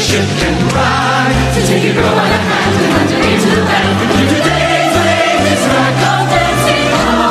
ship can ride. So take your girl by the hand and underneath to the land. Do today's latest rock, go dancing on.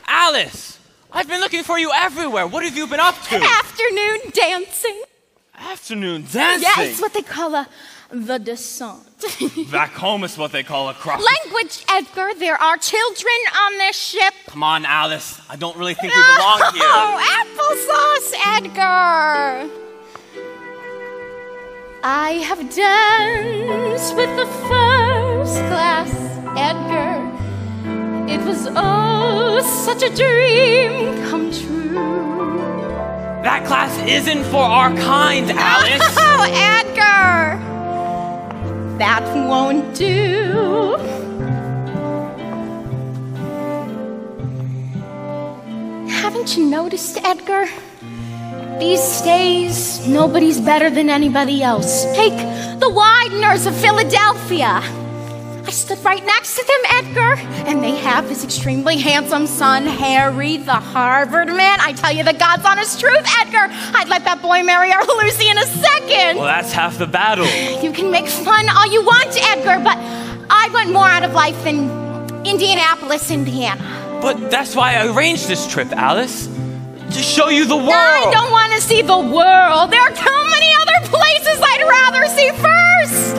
Alice! I've been looking for you everywhere. What have you been up to? Afternoon dancing. Afternoon dancing? Yeah, it's what they call the descent. Back home is what they call a cross. Language, Edgar. There are children on this ship. Come on, Alice. I don't really think we belong here. Oh, applesauce, Edgar. I have danced with the first class, Edgar. It was such a dream come true. That class isn't for our kind, Alice. Oh, Edgar. That won't do. Haven't you noticed, Edgar? These days, nobody's better than anybody else. Take the Wideners of Philadelphia. I stood right next to them, Edgar, and they have this extremely handsome son, Harry, the Harvard man. I tell you the God's honest truth, Edgar. I'd let that boy marry our Lucy in a second. Well, that's half the battle. You can make fun all you want, Edgar, but I want more out of life than Indianapolis, Indiana. But that's why I arranged this trip, Alice. To show you the world. I don't want to see the world. There are too many other places I'd rather see first.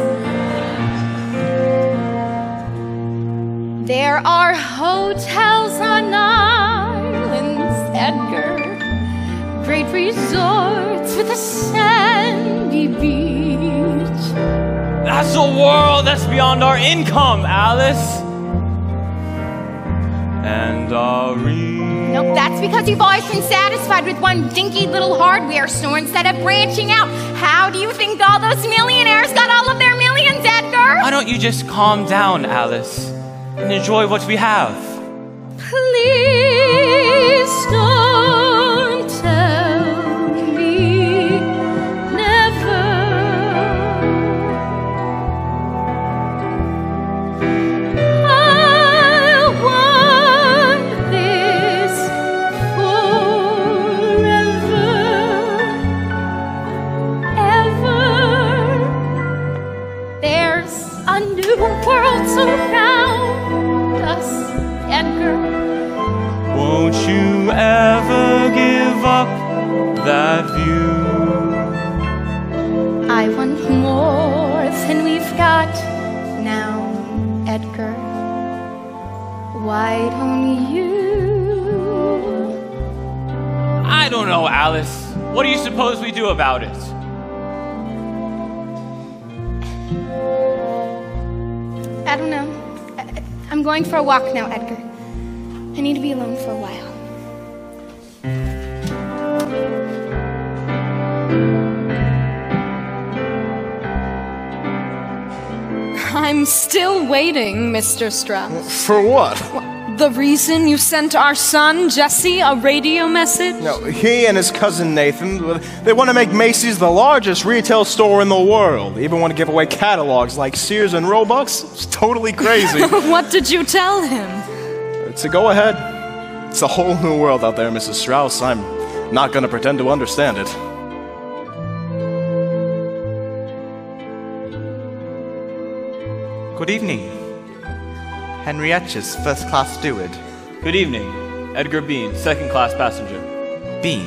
There are hotels on islands, Edgar. Great resorts with a sandy beach. That's a world that's beyond our income, Alice. And Nope, that's because you've always been satisfied with one dinky little hardware store instead of branching out. How do you think all those millionaires got all of their millions, Edgar? why don't you just calm down, Alice, and enjoy what we have? Please don't tell me never. I want this forever, ever. There's a new world surround us, Edgar. Won't you ever give up that view? I want more than we've got now, Edgar. Why don't you? I don't know, Alice. What do you suppose we do about it? I don't know. I'm going for a walk now, Edgar. I need to be alone for a while. I'm still waiting, Mr. Strauss. For what? The reason you sent our son, Jesse, a radio message? No, he and his cousin Nathan, they want to make Macy's the largest retail store in the world. They even want to give away catalogs like Sears and Roebuck's. It's totally crazy. What did you tell him? To go ahead. It's a whole new world out there, Mrs. Strauss. I'm not gonna pretend to understand it. Good evening. Henriette's first-class steward. Good evening. Edgar Bean, second-class passenger. Bean.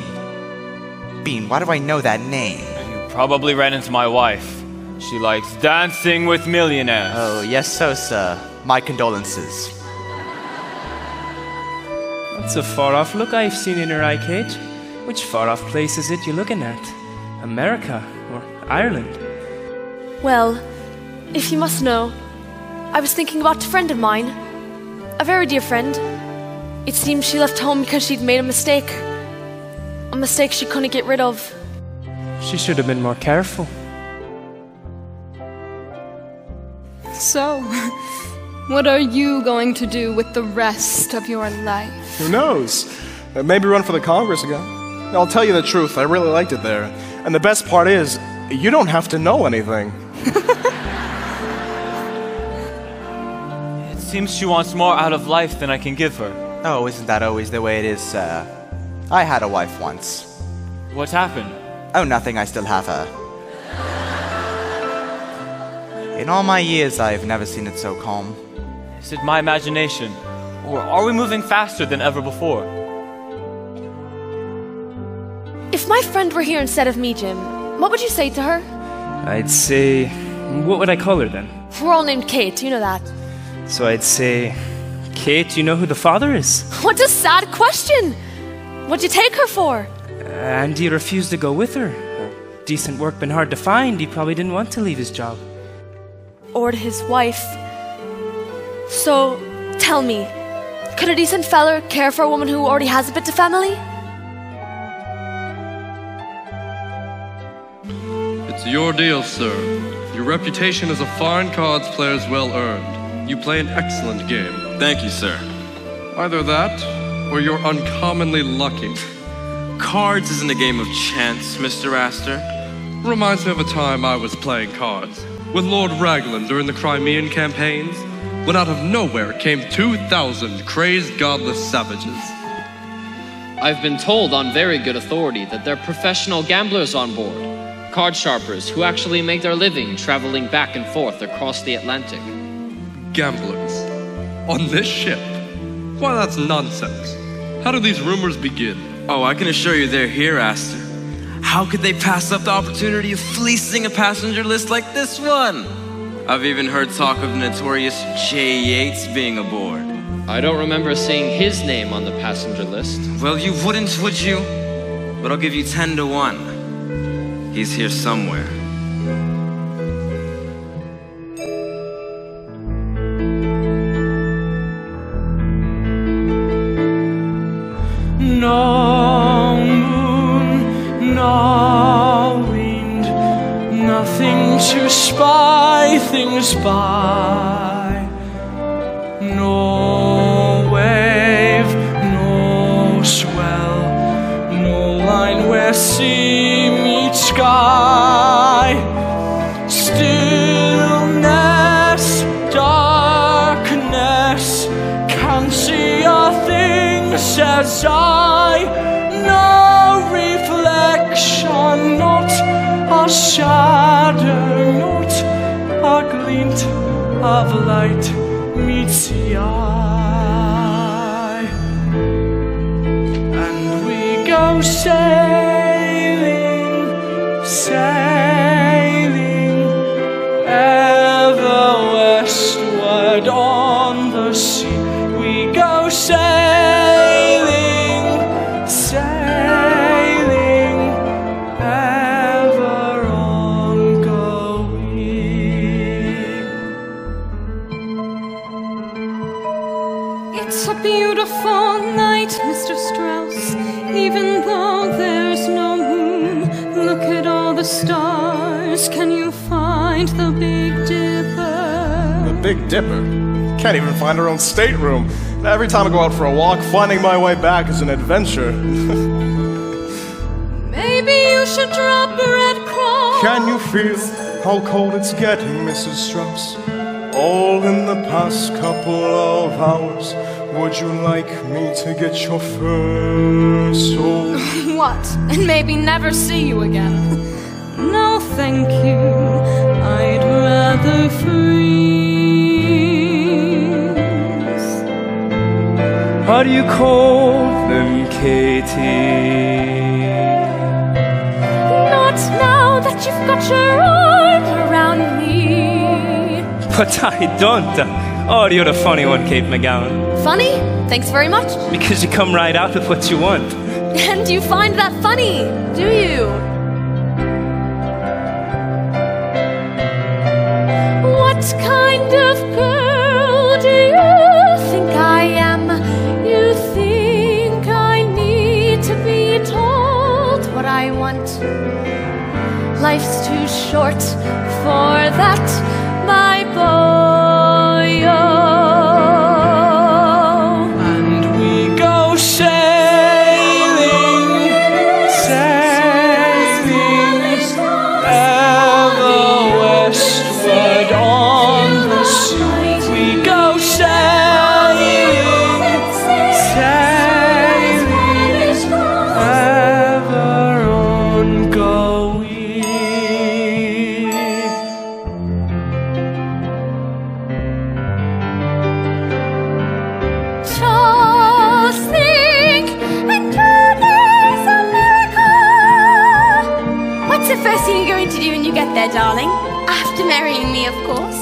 Bean, why do I know that name? You probably ran into my wife. She likes dancing with millionaires. Oh, yes, so, sir. My condolences. That's a far-off look I've seen in your eye, Kate. Which far-off place is it you're looking at? America or Ireland? Well, if you must know, I was thinking about a friend of mine. A very dear friend. It seems she left home because she'd made a mistake. A mistake she couldn't get rid of. She should have been more careful. So, what are you going to do with the rest of your life? Who knows? Maybe run for the Congress again. I'll tell you the truth, I really liked it there. And the best part is, you don't have to know anything. It seems she wants more out of life than I can give her. Oh, isn't that always the way it is, sir? I had a wife once. What happened? Oh, nothing, I still have her. In all my years, I've never seen it so calm. Is it my imagination? Or are we moving faster than ever before? If my friend were here instead of me, Jim, what would you say to her? I'd say... What would I call her then? We're all named Kate, you know that. So I'd say... Kate, you know who the father is? What a sad question! What'd you take her for? And he refused to go with her. Decent work been hard to find. He probably didn't want to leave his job. Or to his wife. So, tell me, could a decent feller care for a woman who already has a bit of family? It's your deal, sir. Your reputation as a fine cards player is well earned. You play an excellent game. Thank you, sir. Either that, or you're uncommonly lucky. Cards isn't a game of chance, Mr. Astor. Reminds me of a time I was playing cards with Lord Raglan during the Crimean campaigns, when out of nowhere came 2,000 crazed, godless savages. I've been told on very good authority that there are professional gamblers on board, card sharpers who actually make their living traveling back and forth across the Atlantic. Gamblers? On this ship? Why, that's nonsense. How do these rumors begin? Oh, I can assure you they're here, Astor. How could they pass up the opportunity of fleecing a passenger list like this one? I've even heard talk of the notorious J. Yates being aboard. I don't remember seeing his name on the passenger list. Well, you wouldn't, would you? But I'll give you 10 to 1. He's here somewhere. No moon, no wind, nothing to spy things by. No wave, no swell, no line where sea meets sky. Stillness, darkness, can't see a thing, says I. No reflection, not a shadow, not a glint of light meets the eye. And we go sailing, sailing, ever westward on the sea. We go sailing, sailing, ever on going. It's a beautiful night, Mr. Strauss, even though there's no moon. Look at all the stars. Can you find the Big Dipper? The Big Dipper? Can't even find our own stateroom. Every time I go out for a walk, finding my way back is an adventure. Maybe you should drop Red Cross. Can you feel how cold it's getting, Mrs. Strauss? All in the past couple of hours, Would you like me to get your fur sold? What? And maybe never see you again. No, thank you. I'd rather freeze. Are you cold then, Katie? Not now that you've got your arm around me. But I don't. Oh, you're the funny one, Kate McGowan. Funny? Thanks very much. Because you come right out with what you want. And you find that funny, do you? What kind of girl do you think I am? You think I need to be told what I want? Life's too short for that, my boy. And we go sailing, sailing ever westward on the sea. We go sailing, sailing ever on going. Tossing and turning America. What's the first thing you're going to do when you get there, darling? After marrying me, of course.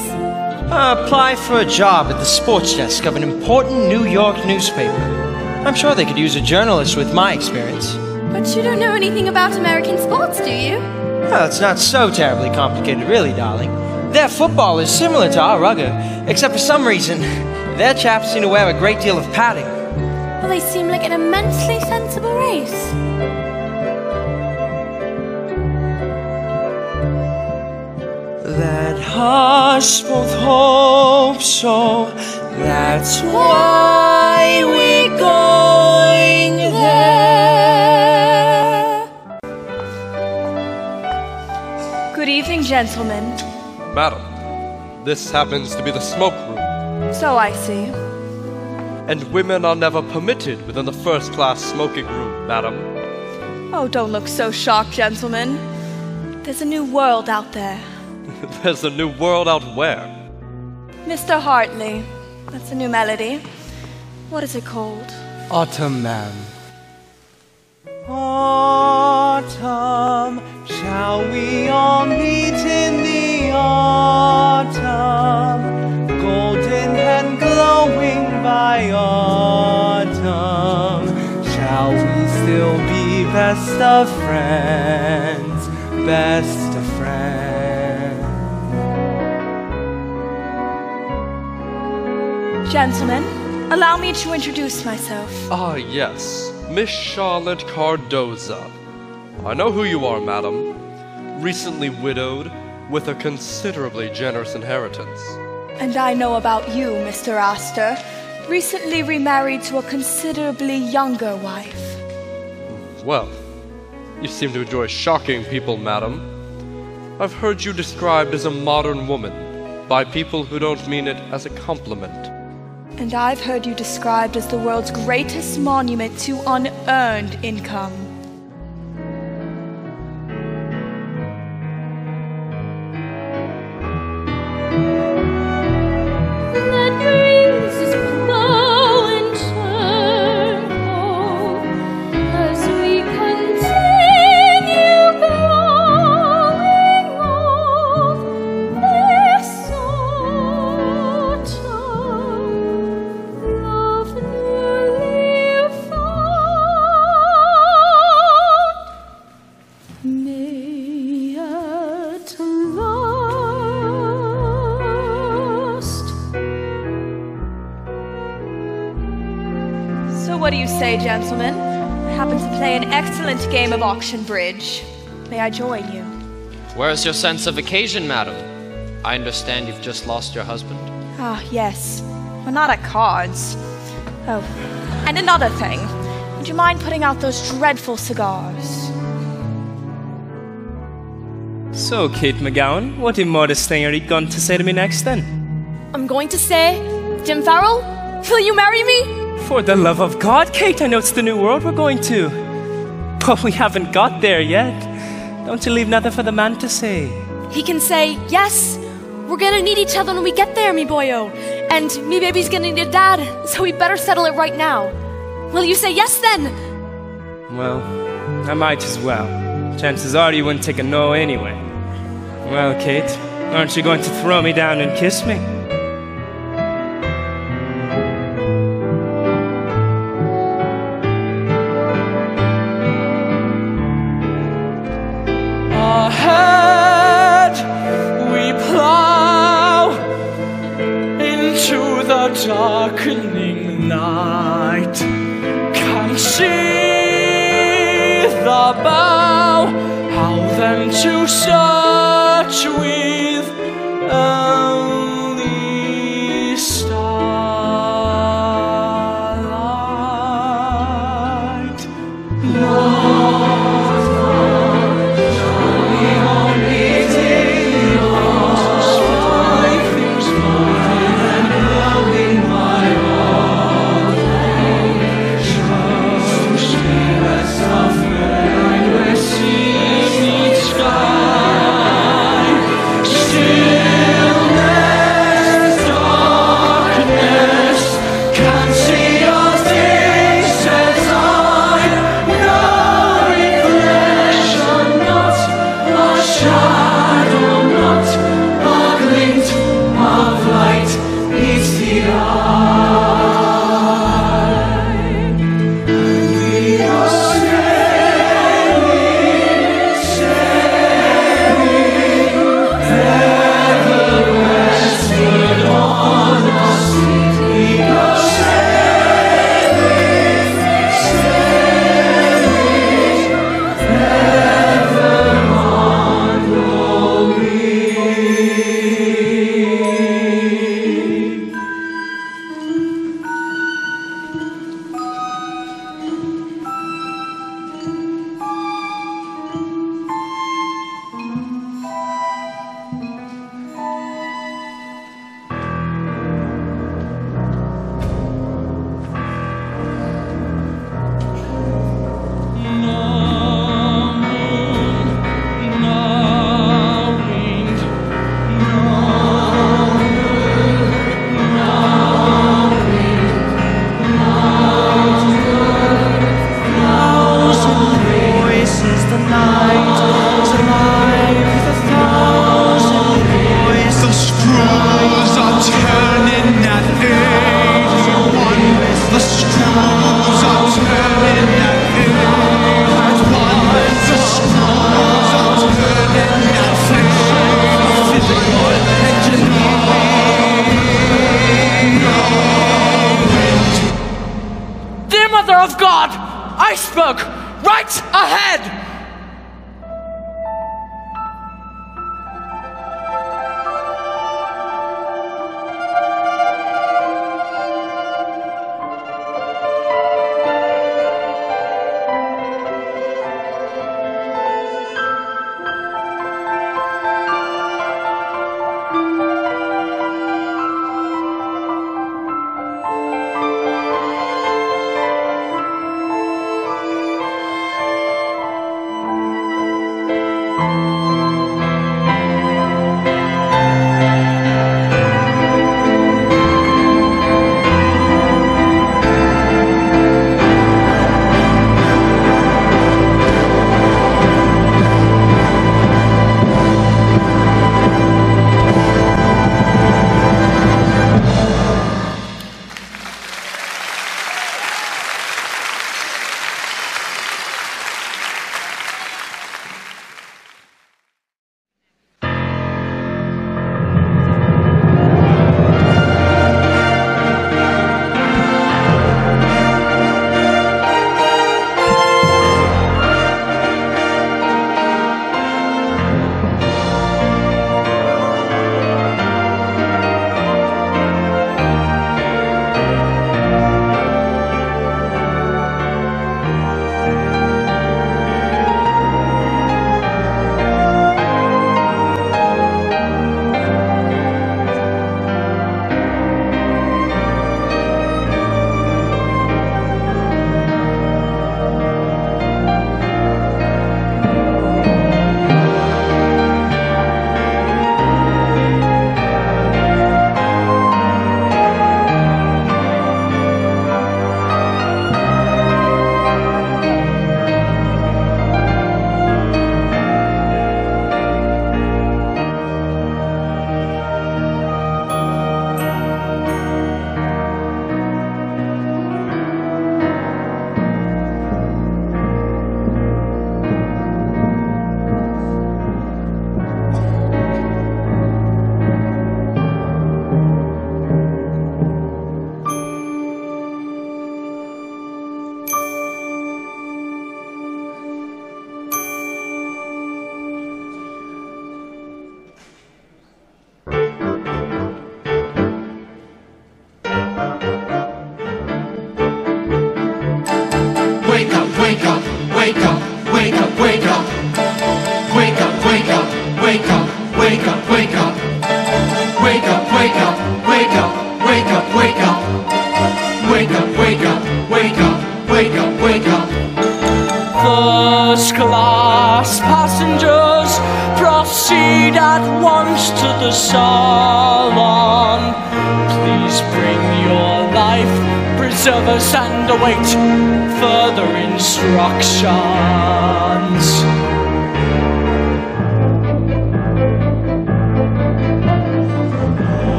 Apply for a job at the sports desk of an important New York newspaper. I'm sure they could use a journalist with my experience. But you don't know anything about American sports, do you? Well, it's not so terribly complicated, really, darling. Their football is similar to our rugger, except for some reason, their chaps seem to wear a great deal of padding. Well, they seem like an immensely sensible race. Let us both hope so. That's why we're going there. Good evening, gentlemen. Madam, this happens to be the smoke room, So I see. and women are never permitted within the first-class smoking room, madam. Oh, don't look so shocked, gentlemen. There's a new world out there. There's a new world out where? Mr. Hartley, that's a new melody. What is it called? Autumn, ma'am. Autumn, shall we all meet in the autumn? Golden and glowing by autumn. Shall we still be best of friends? Best of friends. Gentlemen, allow me to introduce myself. Ah, yes, Miss Charlotte Cardoza. I know who you are, madam. Recently widowed, with a considerably generous inheritance. And I know about you, Mr. Astor. Recently remarried to a considerably younger wife. Well, you seem to enjoy shocking people, madam. I've heard you described as a modern woman by people who don't mean it as a compliment. And I've heard you described as the world's greatest monument to unearned income. Let breezes blow and turn home as we continue growing old this autumn. Love newly found may at last. So what do you say, gentlemen? I happen to play an excellent game of auction bridge. May I join you? Where's your sense of occasion, madam? I understand you've just lost your husband. Ah, yes. We're not at cards. Oh, and another thing. Would you mind putting out those dreadful cigars? So, Kate McGowan, what immodest thing are you going to say to me next then? I'm going to say, Jim Farrell, will you marry me? For the love of God, Kate, I know it's the new world we're going to. But we haven't got there yet. Don't you leave nothing for the man to say. He can say, yes, we're gonna need each other when we get there, me boyo. And me baby's gonna need a dad, so we better settle it right now. Will you say yes then? Well, I might as well. Chances are you wouldn't take a no anyway. Well, Kate, aren't you going to throw me down and kiss me? Ahead we plow into the darkening night. Can see the bow, how then to search with only starlight. Mother of God, iceberg, right ahead! wake up, wake up, wake up, wake up, wake up. Wake up, wake up, wake up, wake up, wake up. Wake up, wake up, wake up, wake up, wake up. Wake up, wake up, wake up, wake up, wake up. First class passengers, proceed at once to the salon. Please bring your life preservers and await further instructions.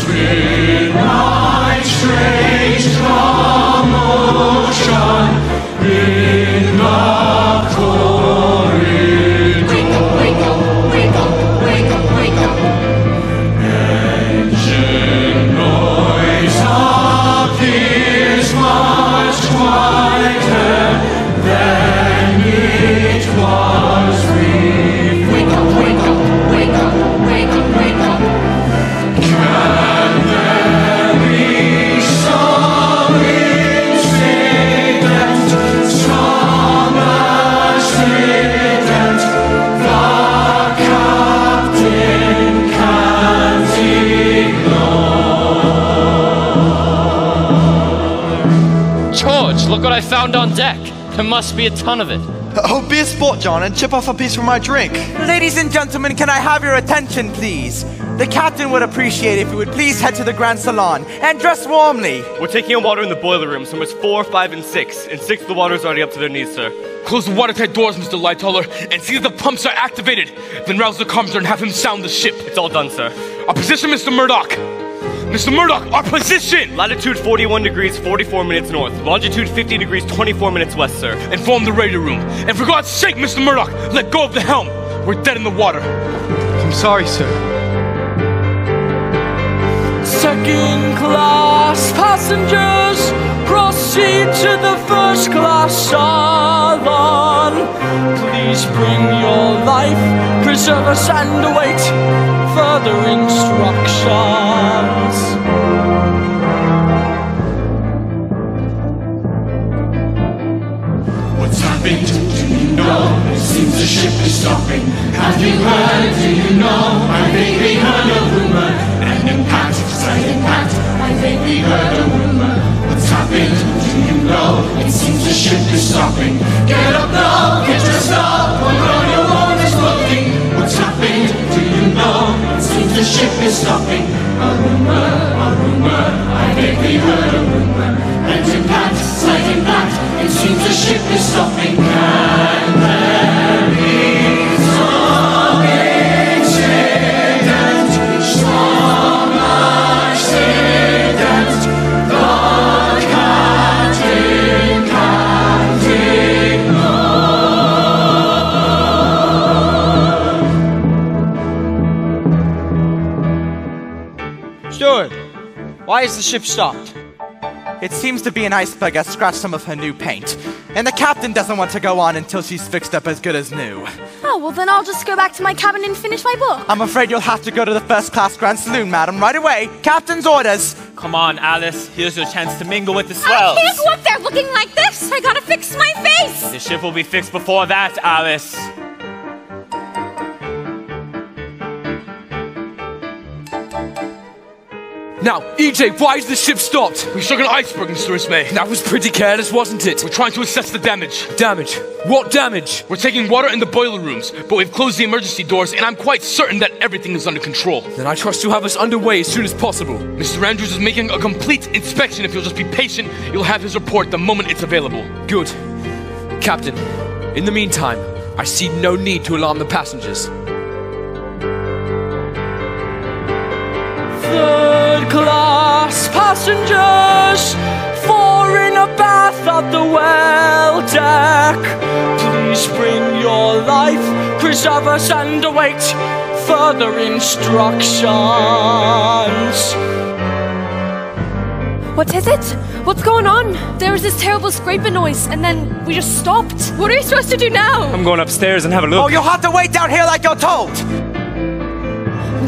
Midnight, strange commotion in the corridor. Wake up, wake up, wake up, wake up, wake up. Engine noise appears much quieter than it was before. Wake up, wake up, wake up, wake up, wake up. Can there be some incident, some accident the captain can't ignore? George, look what I found on deck. There must be a ton of it. Oh, be a sport, John, and chip off a piece from my drink. Ladies and gentlemen, can I have your attention, please? The captain would appreciate if you would please head to the Grand Salon and dress warmly. We're taking in water in the boiler room, numbers 4, 5, and 6. And 6, the water's already up to their knees, sir. Close the watertight doors, Mr. Lightoller, and see that the pumps are activated. Then rouse the carpenter and have him sound the ship. It's all done, sir. Our position, Mr. Murdoch. Mr. Murdoch, our position! Latitude 41 degrees, 44 minutes north. Longitude 50 degrees, 24 minutes west, sir. Inform the radio room. And for God's sake, Mr. Murdoch, let go of the helm. We're dead in the water. I'm sorry, sir. Second class passengers, proceed to the first class salon. Please bring your life preservers and await further instructions. What's happened? Do you know? It seems the ship is stopping. Have you heard? Do you know? I vaguely heard a rumor. An impact, slight impact. I vaguely heard a rumor. What's happened? Do you know? It seems the ship is stopping. Get up now, get dressed up. One on your own is floating. What's happened? Do you know? It seems the ship is stopping. A rumor, a rumor. I vaguely heard a rumor. An impact, slight impact. It seems the ship is stopping. Can there be some incident, some accident the captain can't ignore? Steward, why is the ship stopped? It seems to be an iceberg has scratched some of her new paint, and the captain doesn't want to go on until she's fixed up as good as new. Oh, well then I'll just go back to my cabin and finish my book. I'm afraid you'll have to go to the first class Grand Saloon, madam, right away. Captain's orders. Come on, Alice. Here's your chance to mingle with the swells. I can't go up there looking like this. I gotta fix my face. The ship will be fixed before that, Alice. Now, EJ, why is the ship stopped? We struck an iceberg, Mr. Ismay. That was pretty careless, wasn't it? We're trying to assess the damage. Damage? What damage? We're taking water in the boiler rooms, but we've closed the emergency doors, and I'm quite certain that everything is under control. Then I trust you'll have us underway as soon as possible. Mr. Andrews is making a complete inspection. If you'll just be patient, you'll have his report the moment it's available. Good. Captain, in the meantime, I see no need to alarm the passengers. Third class passengers, 4 in a bath at the well deck. Please bring your life preservers and await further instructions. What is it? What's going on? There was this terrible scraping noise, and then we just stopped. What are we supposed to do now? I'm going upstairs and have a look. Oh, you'll have to wait down here like you're told.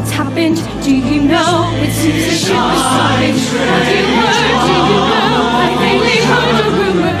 What's happened? Do you know? It seems the ship is stopping. Have you heard? Do you know? I vaguely heard a rumor.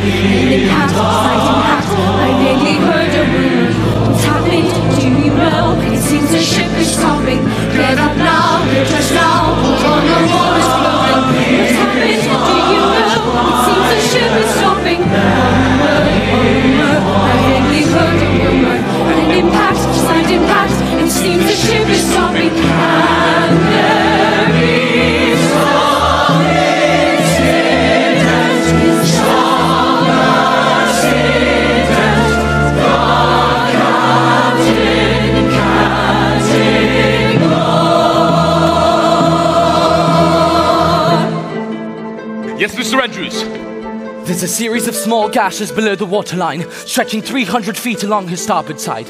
There's a series of small gashes below the waterline, stretching 300 feet along her starboard side.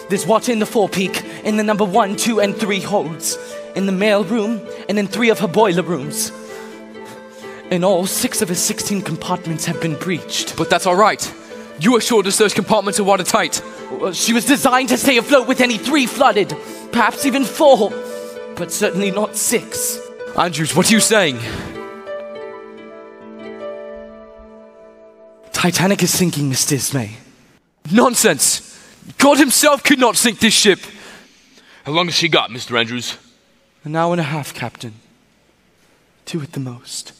There's water in the forepeak, in the number 1, 2, and 3 holds, in the mail room, and in 3 of her boiler rooms. In all, 6 of her 16 compartments have been breached. But that's all right. You assured us those compartments are watertight. She was designed to stay afloat with any 3 flooded, perhaps even 4, but certainly not 6. Andrews, what are you saying? Titanic is sinking, Miss Dismay. Nonsense! God himself could not sink this ship. How long has she got, Mr. Andrews? An hour and a half, Captain. 2 at the most.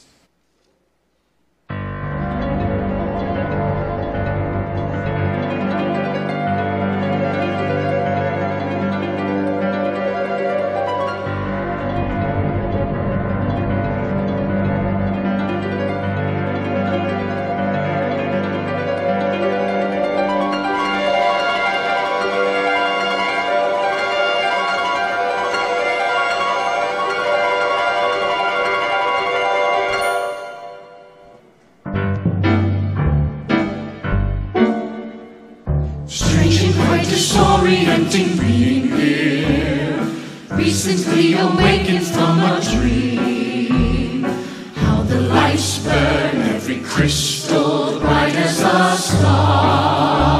Disorienting being here, recently awakened from a dream. How the lights burn, every crystal bright as a star.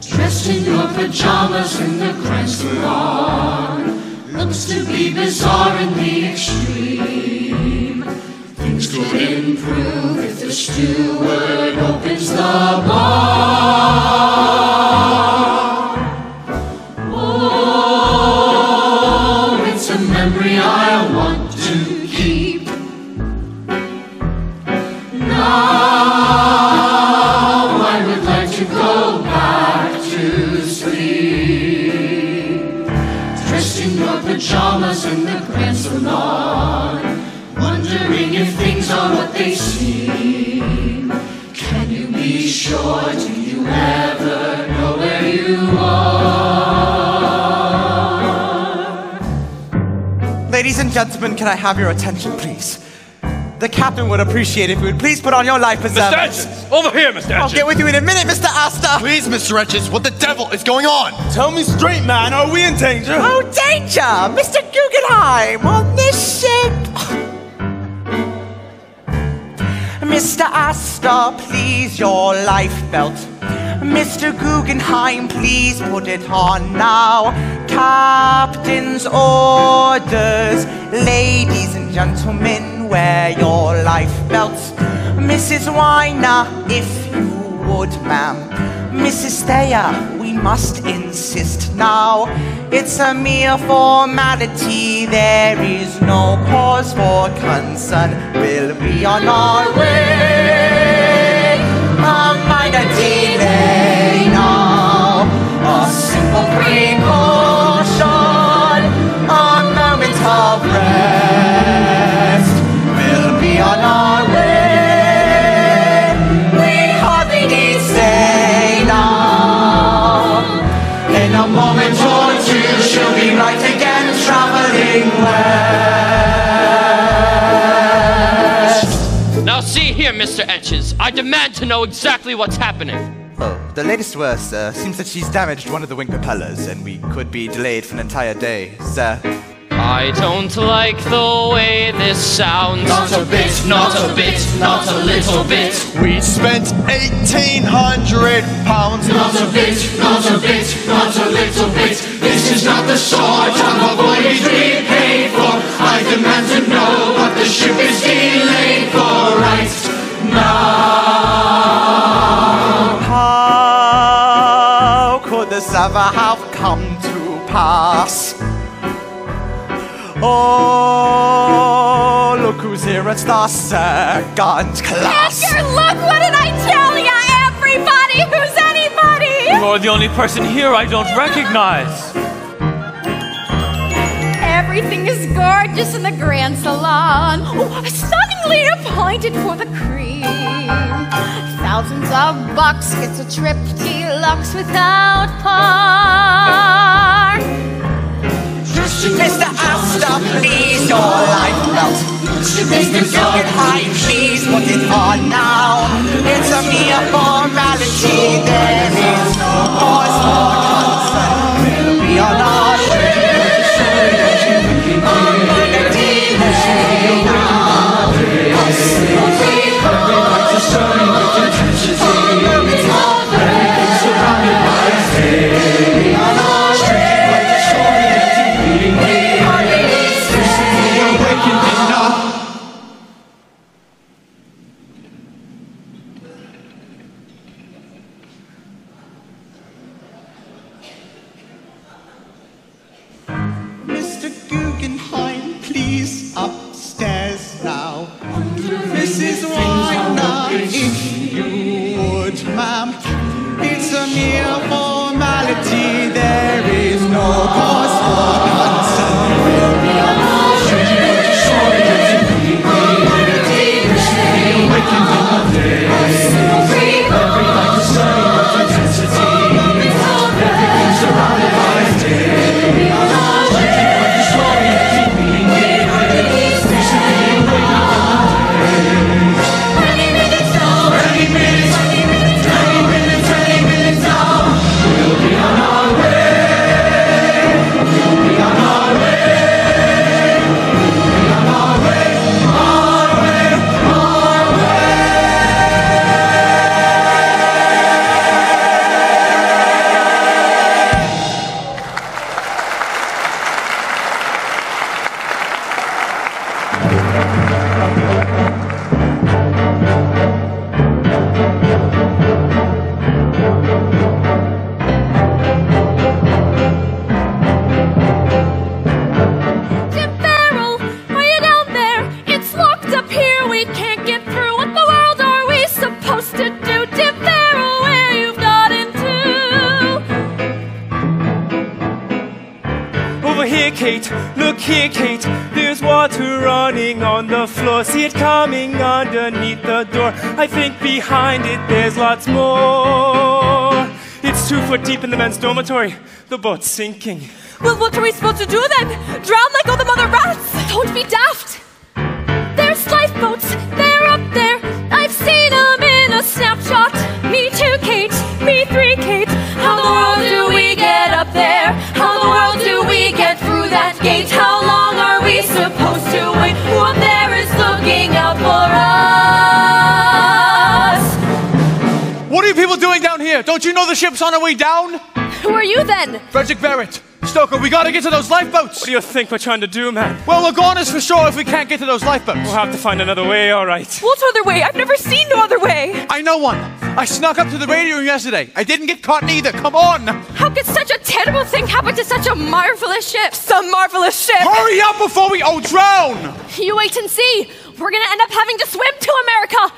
Dressed in your pajamas in the grand salon, looks to be bizarre in the extreme. Things could improve if the steward opens the bar. Oh, it's a memory I want to keep. Now I would like to go back to sleep. Dressed in your pajamas in the grand salon, wondering if things are what they seem. Can you be sure? Do you ever know where you are? Ladies and gentlemen, can I have your attention, please? The captain would appreciate if you would please put on your life preservers. Mr. Etches! Over here, Mr. Etches! I'll get with you in a minute, Mr. Astor! Please, Mr. Etches, what the devil is going on? Tell me straight, man, are we in danger? Oh, danger! Mr. Guggenheim, on this ship! Mr. Astor, please, your life belt. Mr. Guggenheim, please put it on now. Captain's orders. Ladies and gentlemen, wear your life belts. Mrs. Weiner, if you would, ma'am. Mrs. Thayer, we must insist now. It's a mere formality, there is no cause for concern. We'll be on our way. A minor delay now, a simple precaution, a moment of rest. We'll be on our way. We hardly need say now. In a moment or two, she'll be right again, traveling west. Now see here, Mr. Etches, I demand to know exactly what's happening. Oh, the latest word, sir, seems that she's damaged one of the wing propellers, and we could be delayed for an entire day, sir. I don't like the way this sounds. Not a bit, not a bit, not a little bit. We spent £1,800. Not a bit, not a bit, not a little bit. This is not the sort of voyage we paid for. I demand to know what the ship is delayed for right now. How could this ever have come to pass? Oh, look who's here, it's the second class. Hector, look, what did I tell ya? Everybody who's anybody! You're the only person here I don't recognize. Everything is gorgeous in the grand salon. Oh, stunningly appointed for the cream. Thousands of bucks gets a trip deluxe without par. Mr. Master, please, your lifebelt. Mr. Guggenheim, please put it on now. It's a mere formality, there is no cause for concern. We'll be on our way. Formality day now. Mr. Guggenheim, please upstairs now. Mrs. Wagner, if you would, ma'am. It's a mere formality, there is no cause for concern. We'll be on our Kate, look here, Kate. There's water running on the floor. See it coming underneath the door. I think behind it there's lots more. It's 2 foot deep in the men's dormitory. The boat's sinking. Well, what are we supposed to do then? Drown like all the mother rats? Don't be daft. There's lifeboats, they're up there. I've seen them in a snapshot. Me too, Kate. Me 3, Kate. How the world do we get up there? How the world do we get through that gate? How long are we supposed to wait? Who up there is looking out for us? What are you people doing down here? Don't you know the ship's on our way down? Who are you then? Frederick Barrett. Stoker, we gotta get to those lifeboats! What do you think we're trying to do, man? Well, we're goners for sure if we can't get to those lifeboats. We'll have to find another way, alright. What other way? I've never seen no other way! I know one. I snuck up to the radio room yesterday. I didn't get caught neither. Come on! How could such a terrible thing happen to such a marvelous ship? Some marvelous ship! Hurry up before we all drown! You wait and see. We're gonna end up having to swim to America.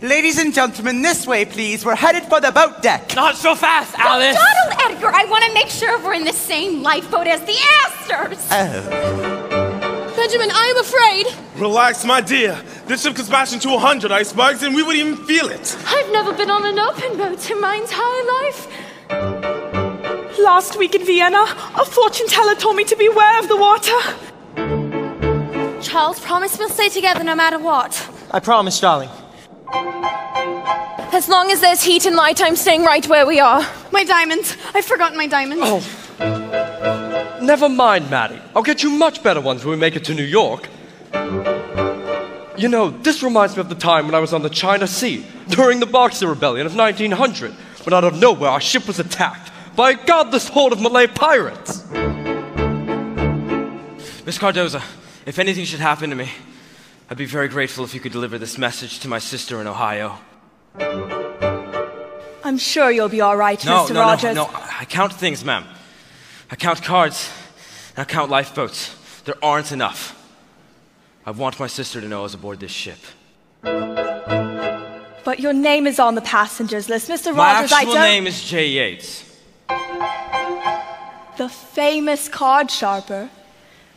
Ladies and gentlemen, this way, please. We're headed for the boat deck. Not so fast, Alice. Donald Edgar, I want to make sure we're in the same lifeboat as the Astors. Oh. Benjamin, I am afraid. Relax, my dear. This ship could smash into 100 icebergs and we wouldn't even feel it. I've never been on an open boat in my entire life. Last week in Vienna, a fortune teller told me to beware of the water. Charles, promise we'll stay together no matter what. I promise, darling. As long as there's heat and light, I'm staying right where we are. My diamonds. I've forgotten my diamonds. Oh. Never mind, Maddie. I'll get you much better ones when we make it to New York. You know, this reminds me of the time when I was on the China Sea, during the Boxer Rebellion of 1900, when out of nowhere our ship was attacked by a godless horde of Malay pirates. Miss Cardoza, if anything should happen to me, I'd be very grateful if you could deliver this message to my sister in Ohio. I'm sure you'll be all right, Mr. Rogers. No, I count things, ma'am. I count cards, and I count lifeboats. There aren't enough. I want my sister to know I was aboard this ship. But your name is on the passengers list, Mr. My Rogers. actual name is Jay Yates. the famous card sharper.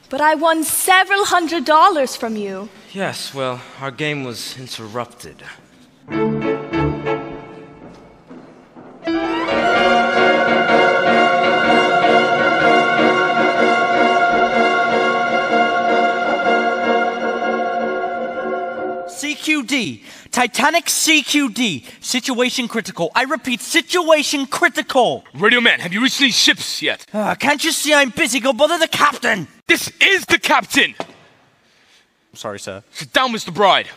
But I won several $100s from you. Yes, well, our game was interrupted. CQD. Titanic CQD. Situation critical. I repeat, situation critical. Radio man, have you reached these ships yet? Can't you see I'm busy? Go bother the captain. This is the captain! I'm sorry, sir. Sit down, Mr. Bride.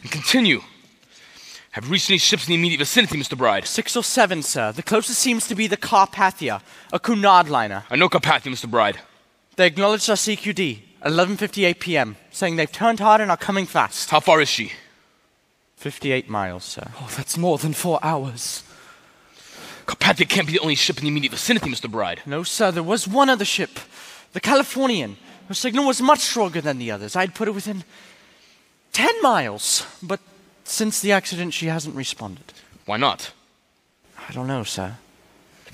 And continue. Have you reached any ships in the immediate vicinity, Mr. Bride? 6 or 7, sir. The closest seems to be the Carpathia, a Cunard liner. I know Carpathia, Mr. Bride. They acknowledged our CQD at 11:58 p.m., saying they've turned hard and are coming fast. How far is she? 58 miles, sir. Oh, that's more than 4 hours. Carpathia can't be the only ship in the immediate vicinity, Mr. Bride. No, sir. There was one other ship, the Californian. Her signal was much stronger than the others. I'd put it within 10 miles, but since the accident, she hasn't responded. Why not? I don't know, sir.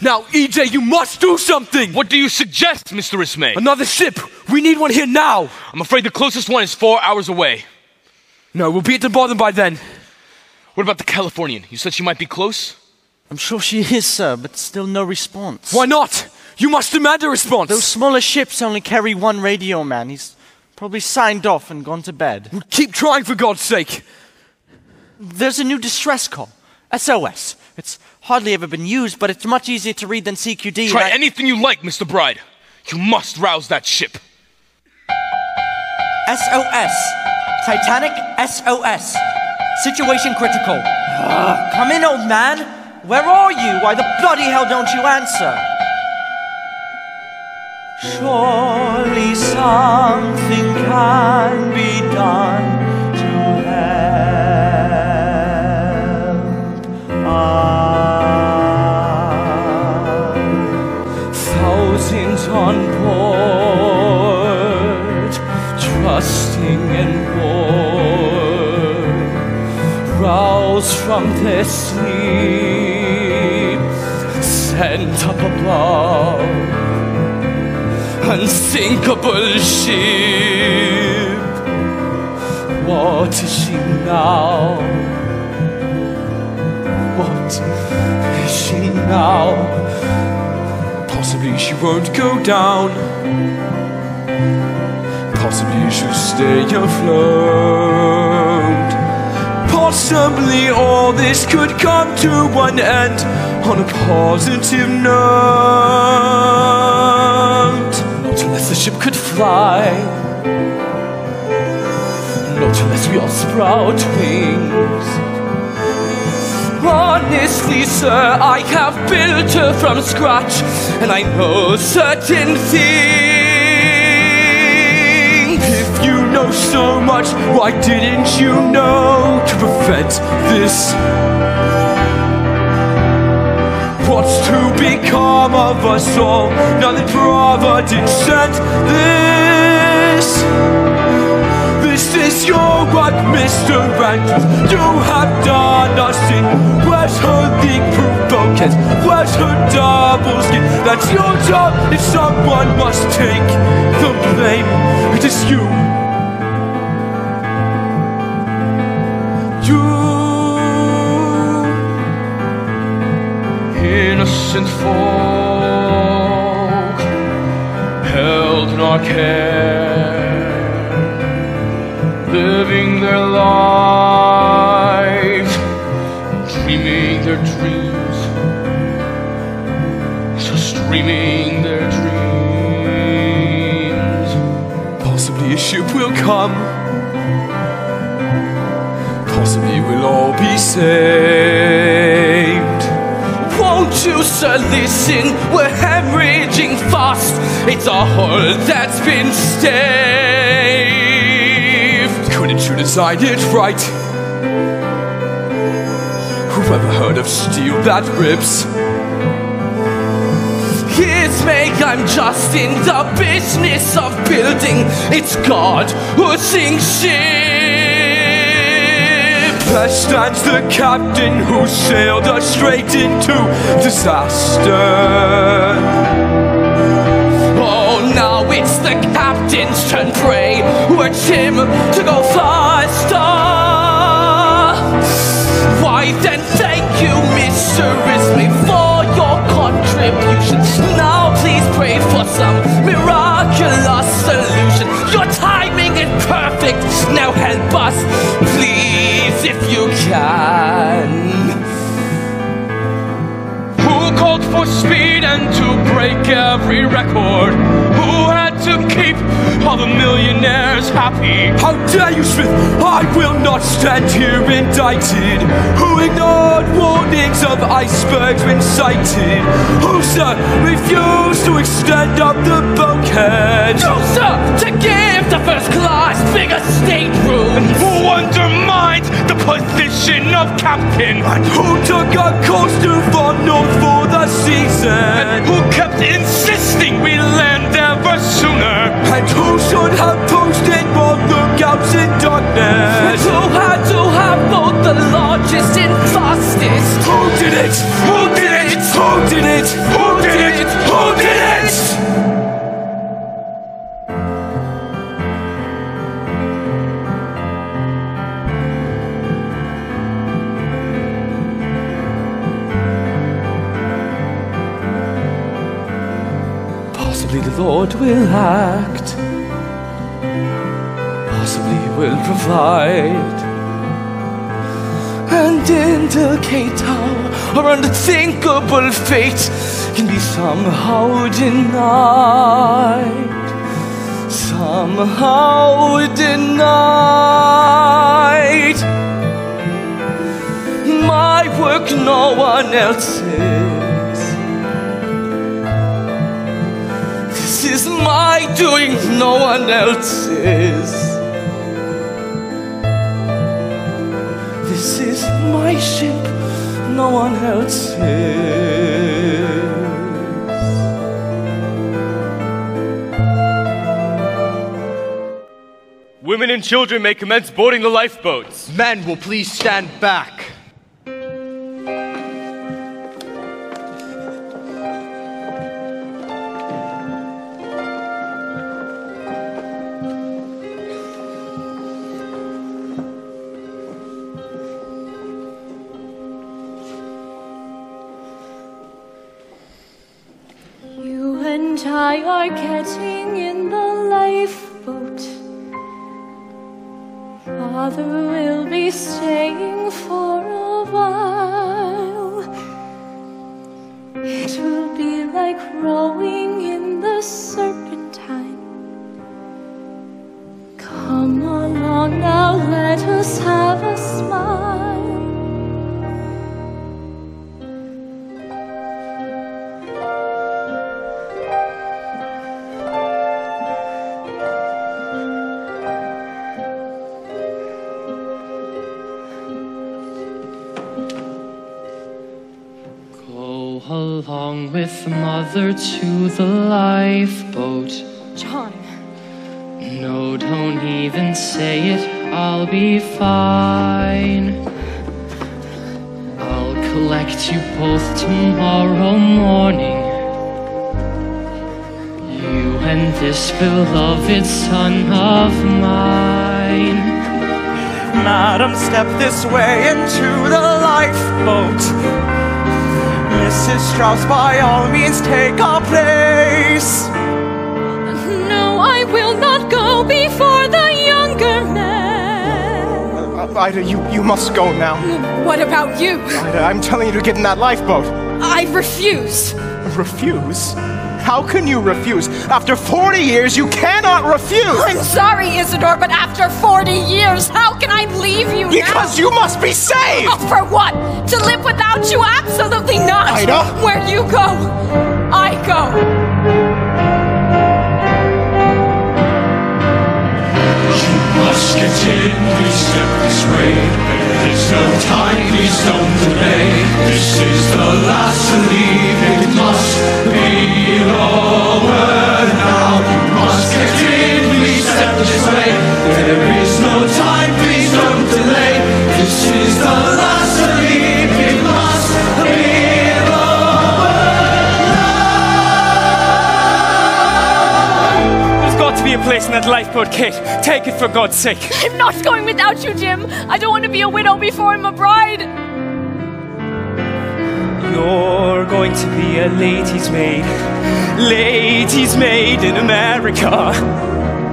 Now, EJ, you must do something! What do you suggest, Mr. Ismay? Another ship! We need one here now! I'm afraid the closest one is 4 hours away. No, we'll be at the bottom by then. What about the Californian? You said she might be close? I'm sure she is, sir, but still no response. Why not? You must demand a response! Those smaller ships only carry one radio man. He's probably signed off and gone to bed. Well, keep trying, for God's sake! There's a new distress call. SOS. It's hardly ever been used, but it's much easier to read than CQD. Try anything you like, Mr. Bride. You must rouse that ship. SOS. Titanic SOS. Situation critical. Come in, old man. Where are you? Why the bloody hell don't you answer? Surely something can be done to help us. Thousands on board, trusting and bored, roused from their sleep, sent up above. Unsinkable ship, what is she now? What is she now? Possibly she won't go down. Possibly she'll stay afloat. Possibly all this could come to an end on a positive note. Not unless the ship could fly. Not unless we all sprout wings. Honestly, sir, I have built her from scratch, and I know certain things. If you know so much, why didn't you know to prevent this? What's to become of us all now that Providence sent this? This is your work, Mr. Andrews. You have done us in. Where's her leak-proof bulkheads? Where's her double skin? That's your job. If someone must take the blame, it is you. Innocent folk held in our care, living their lives, dreaming their dreams, just dreaming their dreams. Possibly a ship will come, possibly we'll all be saved. Won't you, sir, listen? We're hemorrhaging fast. It's a hull that's been staved. Couldn't you decide it right? Whoever heard of steel that rips? It's make I'm just in the business of building. It's God who sinks ships. There stands the captain who sailed us straight into disaster. instant prey. Urge him to go faster. Why then thank you, Mr. Ismay, for your contribution. Now please pray for some miraculous solution. Your timing is perfect. Now help us, please, if you can. Who called for speed and to break every record? Who had to keep all the millionaires happy? How dare you, Smith? I will not stand here indicted. Who ignored warnings of icebergs when sighted? Who, sir, refused to extend up the bulkhead? You, sir, to give the first class bigger staterooms. Who undermined the position of captain? And who took a course too far north for the season? And who kept insisting we land ever sooner? And who should have posted more lookouts in darkness? And who had to have both the largest and fastest? Who did it? Who did it? Who did it? Who did it? Who did it? Possibly the Lord will act. Possibly He will provide and indicate how our unthinkable fate can be somehow denied. Somehow denied. My work, no one else's. This is my doing, no one else's. This is my ship, no one else's. Women and children may commence boarding the lifeboats. Men will please stand back. You and I are getting in the lifeboat. Father will be staying for a while. It will be like rowing in the Serpentine. Come along now, let us have a smile. Go along with Mother to the lifeboat. John. No, don't even say it, I'll be fine. I'll collect you both tomorrow morning. You and this beloved son of mine. Madam, step this way into the lifeboat. Mrs. Strauss, by all means, take our place. No, I will not go before the younger man. Ida, you must go now. What about you? Ida, I'm telling you to get in that lifeboat. I refuse. Refuse? How can you refuse? After 40 years, you cannot refuse! I'm sorry, Isidore, but after 40 years, how can I leave you Because now? you must be saved! Oh, for what? To live without you? Absolutely not! Ida? Where you go, I go. You must get in, please step this way. There's no time, please don't delay. This is the last to leave, it must be over now. You must get in, please step this way. There is no time, please don't delay. This is the last to leave, it must be over now. There's got to be a place that lifeboat, Kate. Take it for God's sake. I'm not going without you, Jim. I don't want to be a widow before I'm a bride. You're going to be a lady's maid. Lady's maid in America.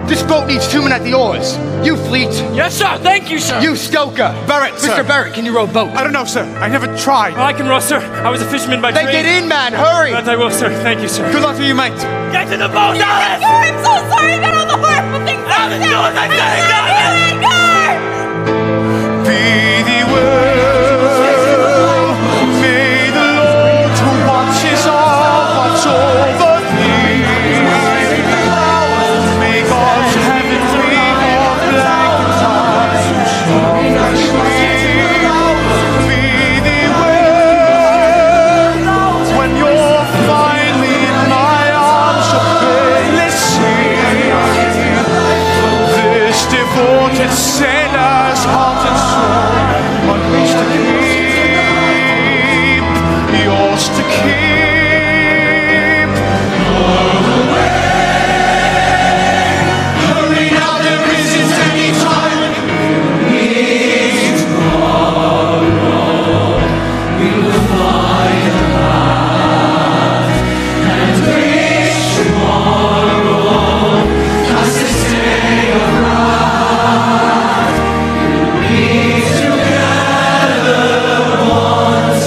This boat needs 2 men at the oars. You, Fleet. Yes, sir. Thank you, sir. You, Stoker. Barrett, Mr. sir. Barrett, can you row a boat? I don't know, sir. I never tried. I can row, sir. I was a fisherman by Then trade. get in, man. Hurry. That I will, sir. Thank you, sir. Good luck to you, mate. Get to the boat, Alice! I'm so sorry about all the horrible things I've Alice, do as I say, Alice! Be thee well. May the Lord who watches all watch over thee. May God's heavenly or blanket eyes be thee well. When you're finally in my arms, so listen. This devoted sailor's heart and soul unleashed to keep, yours to keep. Hurry now, there isn't any time. Meet tomorrow. We will find a path and reach tomorrow. As this day of wrath, we'll meet together once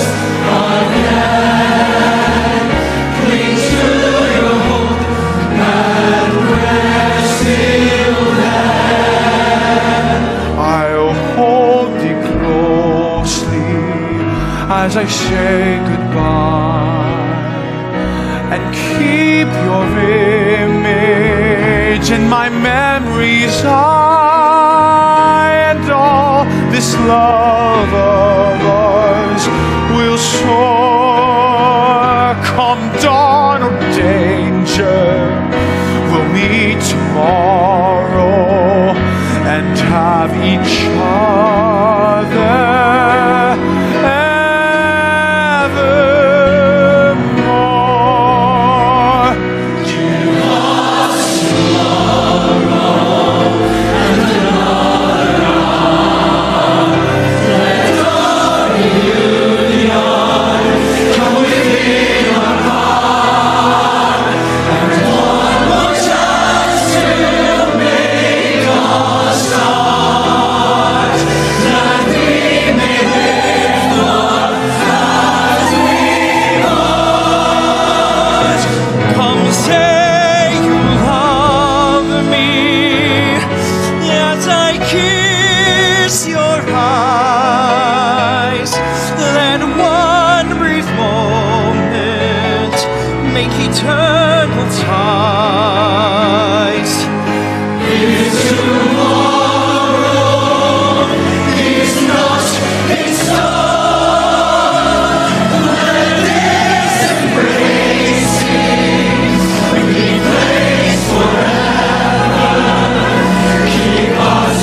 again. Cling to your hope and rest till then. I'll hold thee closely as I say goodbye, and keep your image in my memory's eye, and all this love of ours will soar. Come dawn or danger, we'll meet tomorrow and have each other evermore. Give us tomorrow and another hour. Let our union come within our heart, and one more chance to make us start, that we may live on as we must. Come say you love me as I kiss your eyes. Let one brief moment make eternal ties. If tomorrow is not in stone, let this embracing be placed forever. Keep us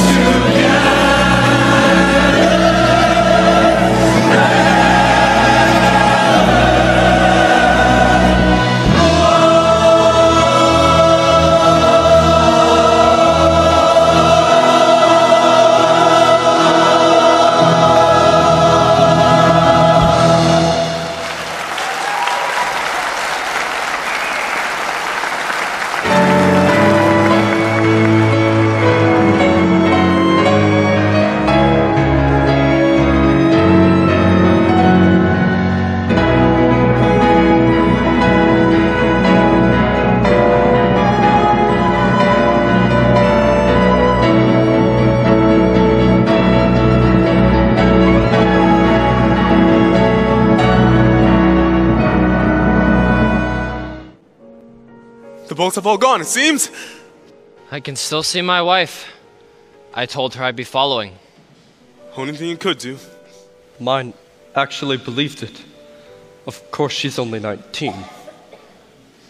The boats have all gone, it seems. I can still see my wife. I told her I'd be following. Only thing you could do. Mine actually believed it. Of course, she's only 19.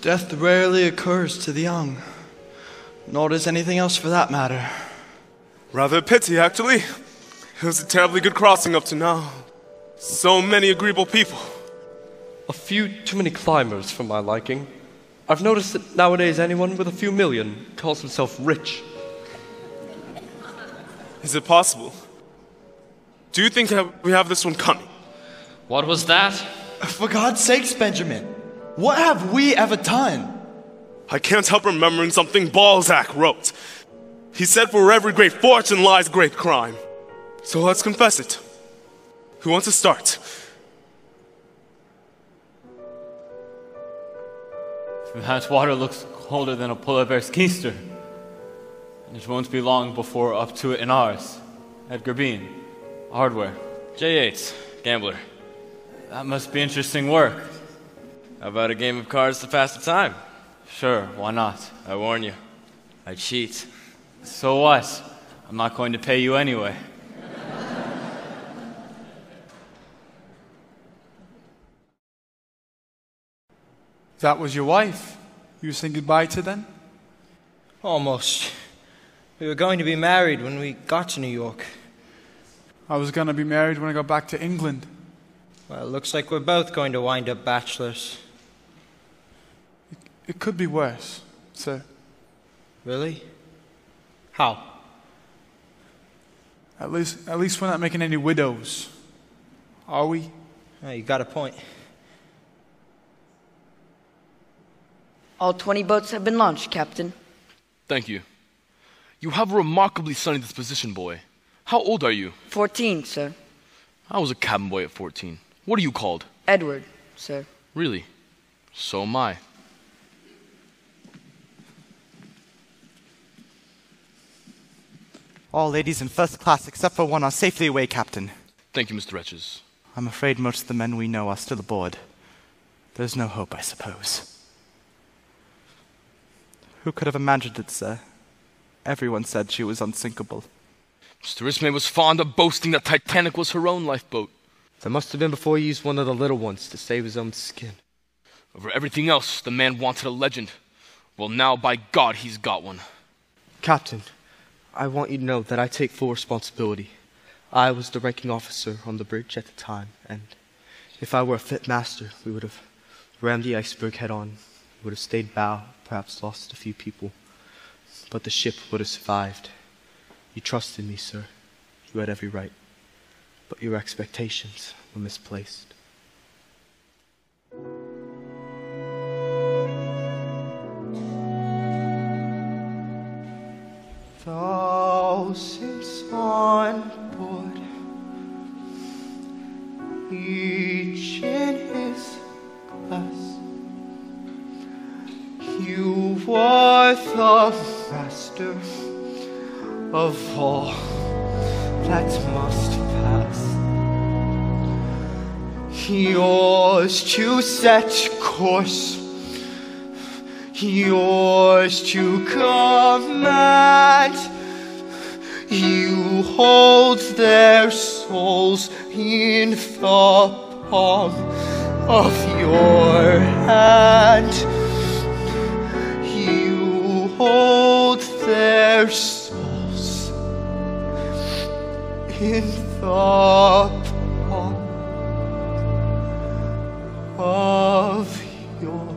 Death rarely occurs to the young, nor does anything else for that matter. Rather a pity, actually. It was a terribly good crossing up to now. So many agreeable people. A few too many climbers for my liking. I've noticed that nowadays anyone with a few million calls himself rich. Is it possible? Do you think we have this one coming? What was that? For God's sakes, Benjamin, what have we ever done? I can't help remembering something Balzac wrote. He said, for every great fortune lies great crime. So let's confess it. Who wants to start? That water looks colder than a polar bear's keister. And it won't be long before we're up to it in ours. Edgar Bean, hardware. J8, gambler. That must be interesting work. How about a game of cards to pass the time? Sure, why not? I warn you, I cheat. So what? I'm not going to pay you anyway. That was your wife you were saying goodbye to then? Almost. We were going to be married when we got to New York. I was going to be married when I got back to England. Well, it looks like we're both going to wind up bachelors. It could be worse, sir. Really? How? At least we're not making any widows. Are we? Oh, you got a point. All 20 boats have been launched, Captain. Thank you. You have a remarkably sunny disposition, boy. How old are you? 14, sir. I was a cabin boy at 14. What are you called? Edward, sir. Really? So am I. All ladies in first class except for one are safely away, Captain. Thank you, Mr. Wretches. I'm afraid most of the men we know are still aboard. There's no hope, I suppose. Who could have imagined it, sir? Everyone said she was unsinkable. Mr. Ismay was fond of boasting that Titanic was her own lifeboat. That must have been before he used one of the little ones to save his own skin. Over everything else, the man wanted a legend. Well, now, by God, he's got one. Captain, I want you to know that I take full responsibility. I was the ranking officer on the bridge at the time, and if I were a fit master, we would have rammed the iceberg head on. We would have stayed bow, perhaps lost a few people, but the ship would have survived. You trusted me, sir. You had every right. But your expectations were misplaced. Thousands on board, each in his class. You were the master of all that must pass. Yours to set course, yours to command. You hold their souls in the palm of your hand. You hold their souls in the palm of your.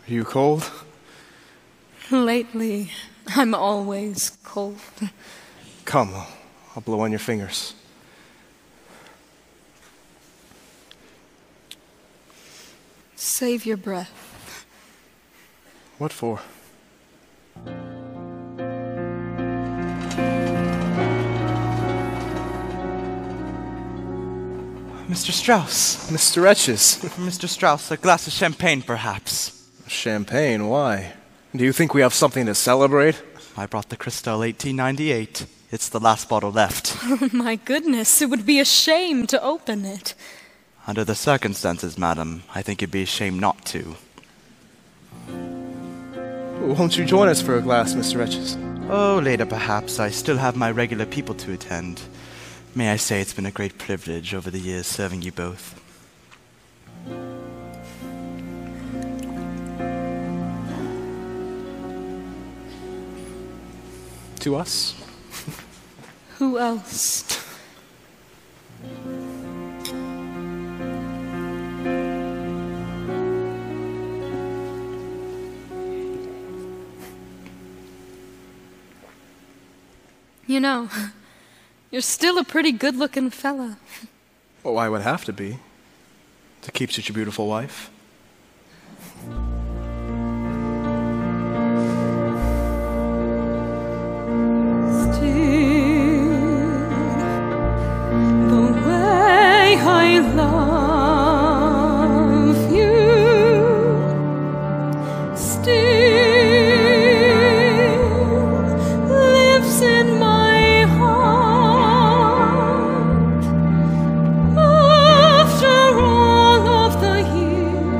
Are you cold? Lately, I'm always cold. Come, I'll blow on your fingers. Save your breath. What for? Mr. Strauss. Mr. Wretches. Mr. Strauss, a glass of champagne, perhaps. Champagne? Why? Do you think we have something to celebrate? I brought the Cristal 1898. It's the last bottle left. Oh, my goodness, it would be a shame to open it. Under the circumstances, madam, I think it'd be a shame not to. Won't you join us for a glass, Mr. Wretches? Oh, later perhaps. I still have my regular people to attend. May I say it's been a great privilege over the years serving you both. To us? Who else? You know, you're still a pretty good-looking fella. Well, I would have to be, to keep such a beautiful wife. I love you still lives in my heart after all of the years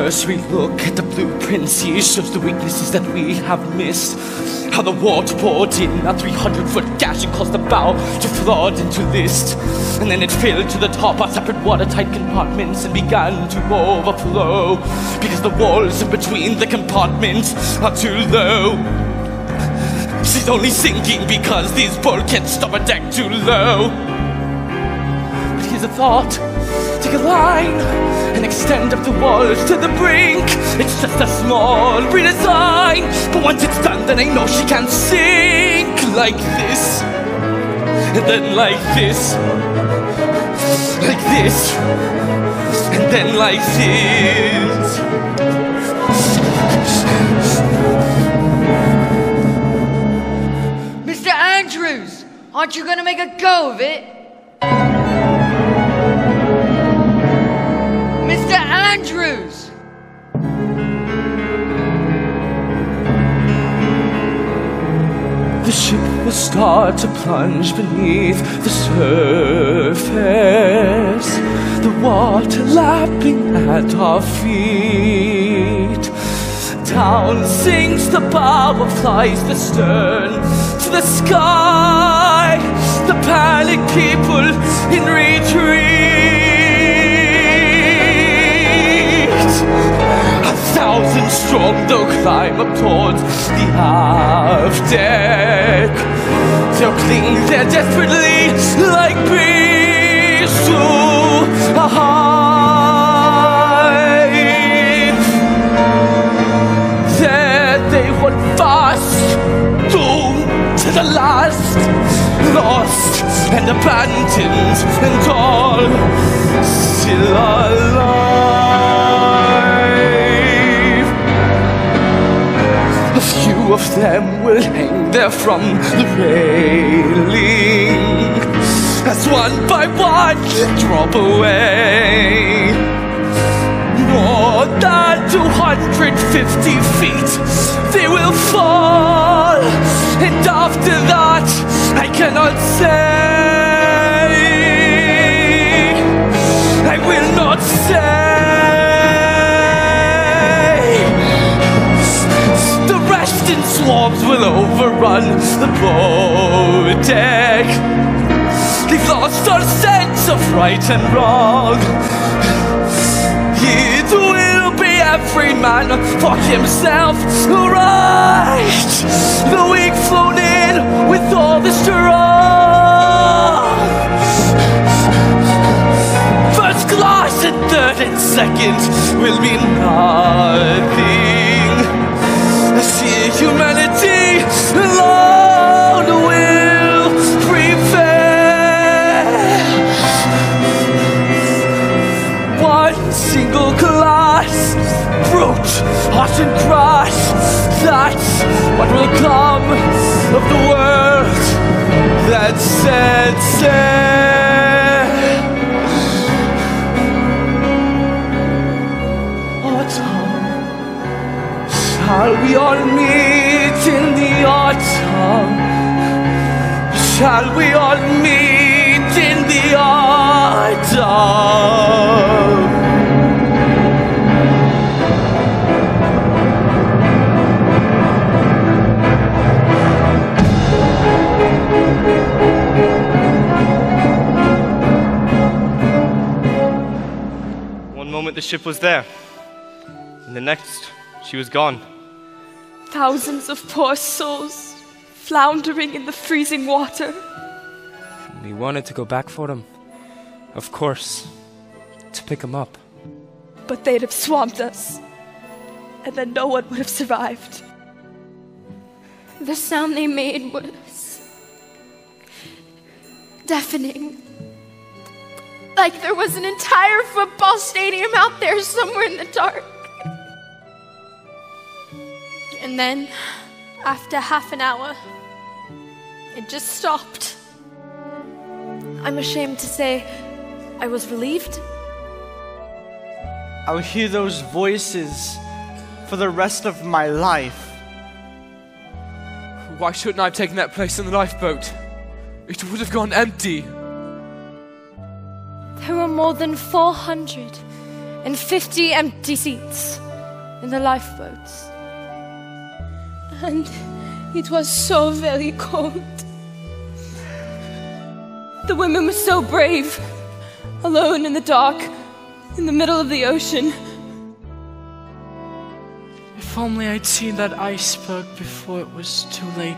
cursory look at the blueprints, he shows the weaknesses that we have missed. How the water poured in a 300-foot gash and caused the bow to flood into list. And then it filled to the top our separate watertight compartments and began to overflow, because the walls in between the compartments are too low. She's only sinking because these bulkheads stop a deck too low. But here's a thought. Take a line and extend up the walls to the brink. It's just a small redesign, but once it's done, then I know she can sink. Like this, and then like this, like this, and then like this. Mr. Andrews, aren't you gonna make a go of it? Mr. Andrews! The ship will start to plunge beneath the surface, the water lapping at our feet. Down sinks the bow and flies the stern to the sky. The panicked people in retreat. 1,000 strong they'll climb up towards the aft deck. They'll cling there desperately like bees to a hive. There they would fast, doomed to the last, lost and abandoned and all still alive. A few of them will hang there from the railing as one by one drop away. More than 250 feet they will fall, and after that I cannot say. I will not say. The rest in swarms will overrun the boat deck. They've lost our sense of right and wrong. It will be every man for himself, right? The weak flown in with all the strong. First class and third and second will mean nothing. See, humanity alone will prevail. One single class, brute, hot and crash. That's what will come of the world that set sail. Autumn, shall we all meet in the autumn? Shall we all meet in the autumn? One moment the ship was there, and the next she was gone. Thousands of poor souls floundering in the freezing water. We wanted to go back for them, of course, to pick them up. But they'd have swamped us, and then no one would have survived. The sound they made was deafening. Like there was an entire football stadium out there somewhere in the dark. And then, after half an hour, it just stopped. I'm ashamed to say I was relieved. I'll hear those voices for the rest of my life. Why shouldn't I have taken that place in the lifeboat? It would have gone empty. There were more than 400, and 50 empty seats in the lifeboats. And it was so very cold. The women were so brave, alone in the dark, in the middle of the ocean. If only I'd seen that iceberg before it was too late.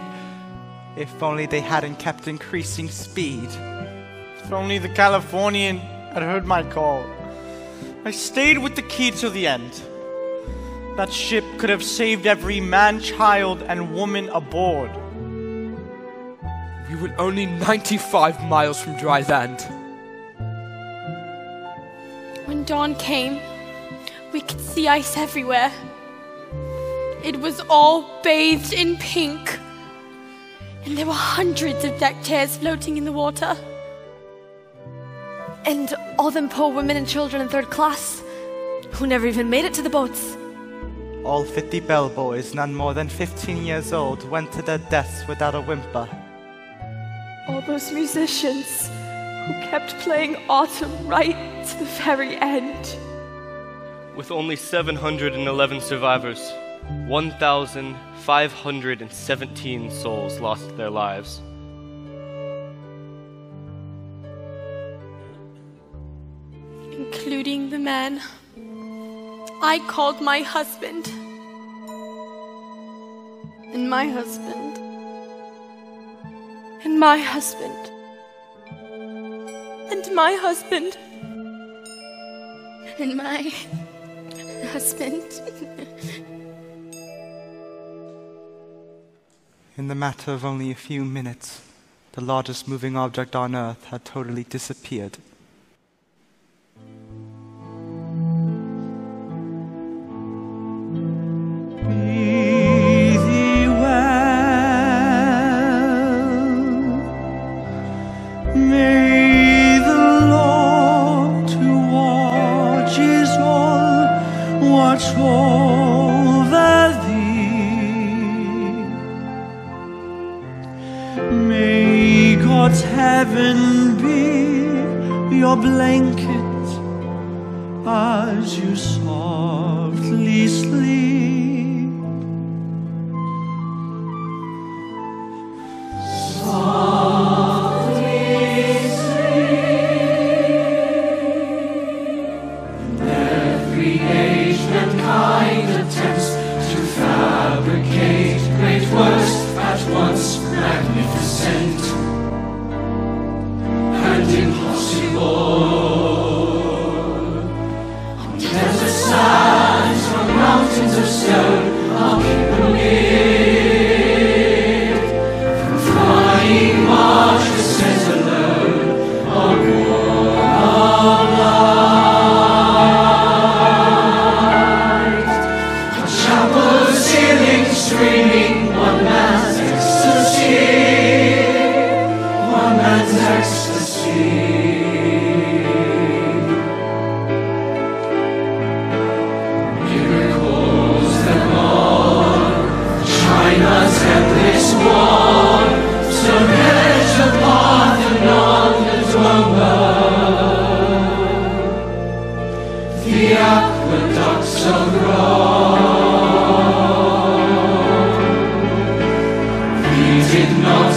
If only they hadn't kept increasing speed. If only the Californian had heard my call. I stayed with the key to the end. That ship could have saved every man, child, and woman aboard. We were only 95 miles from dry land. When dawn came, we could see ice everywhere. It was all bathed in pink. And there were hundreds of deck chairs floating in the water. And all them poor women and children in third class, who never even made it to the boats. All 50 bellboys, none more than 15 years old, went to their deaths without a whimper. All those musicians who kept playing Autumn right to the very end. With only 711 survivors, 1,517 souls lost their lives. Including the man I called my husband. And my husband. And my husband. And my husband. And my husband. In the matter of only a few minutes, the largest moving object on Earth had totally disappeared. May the Lord who watches all watch over thee. May God's heaven be your blanket as you softly sleep. Did not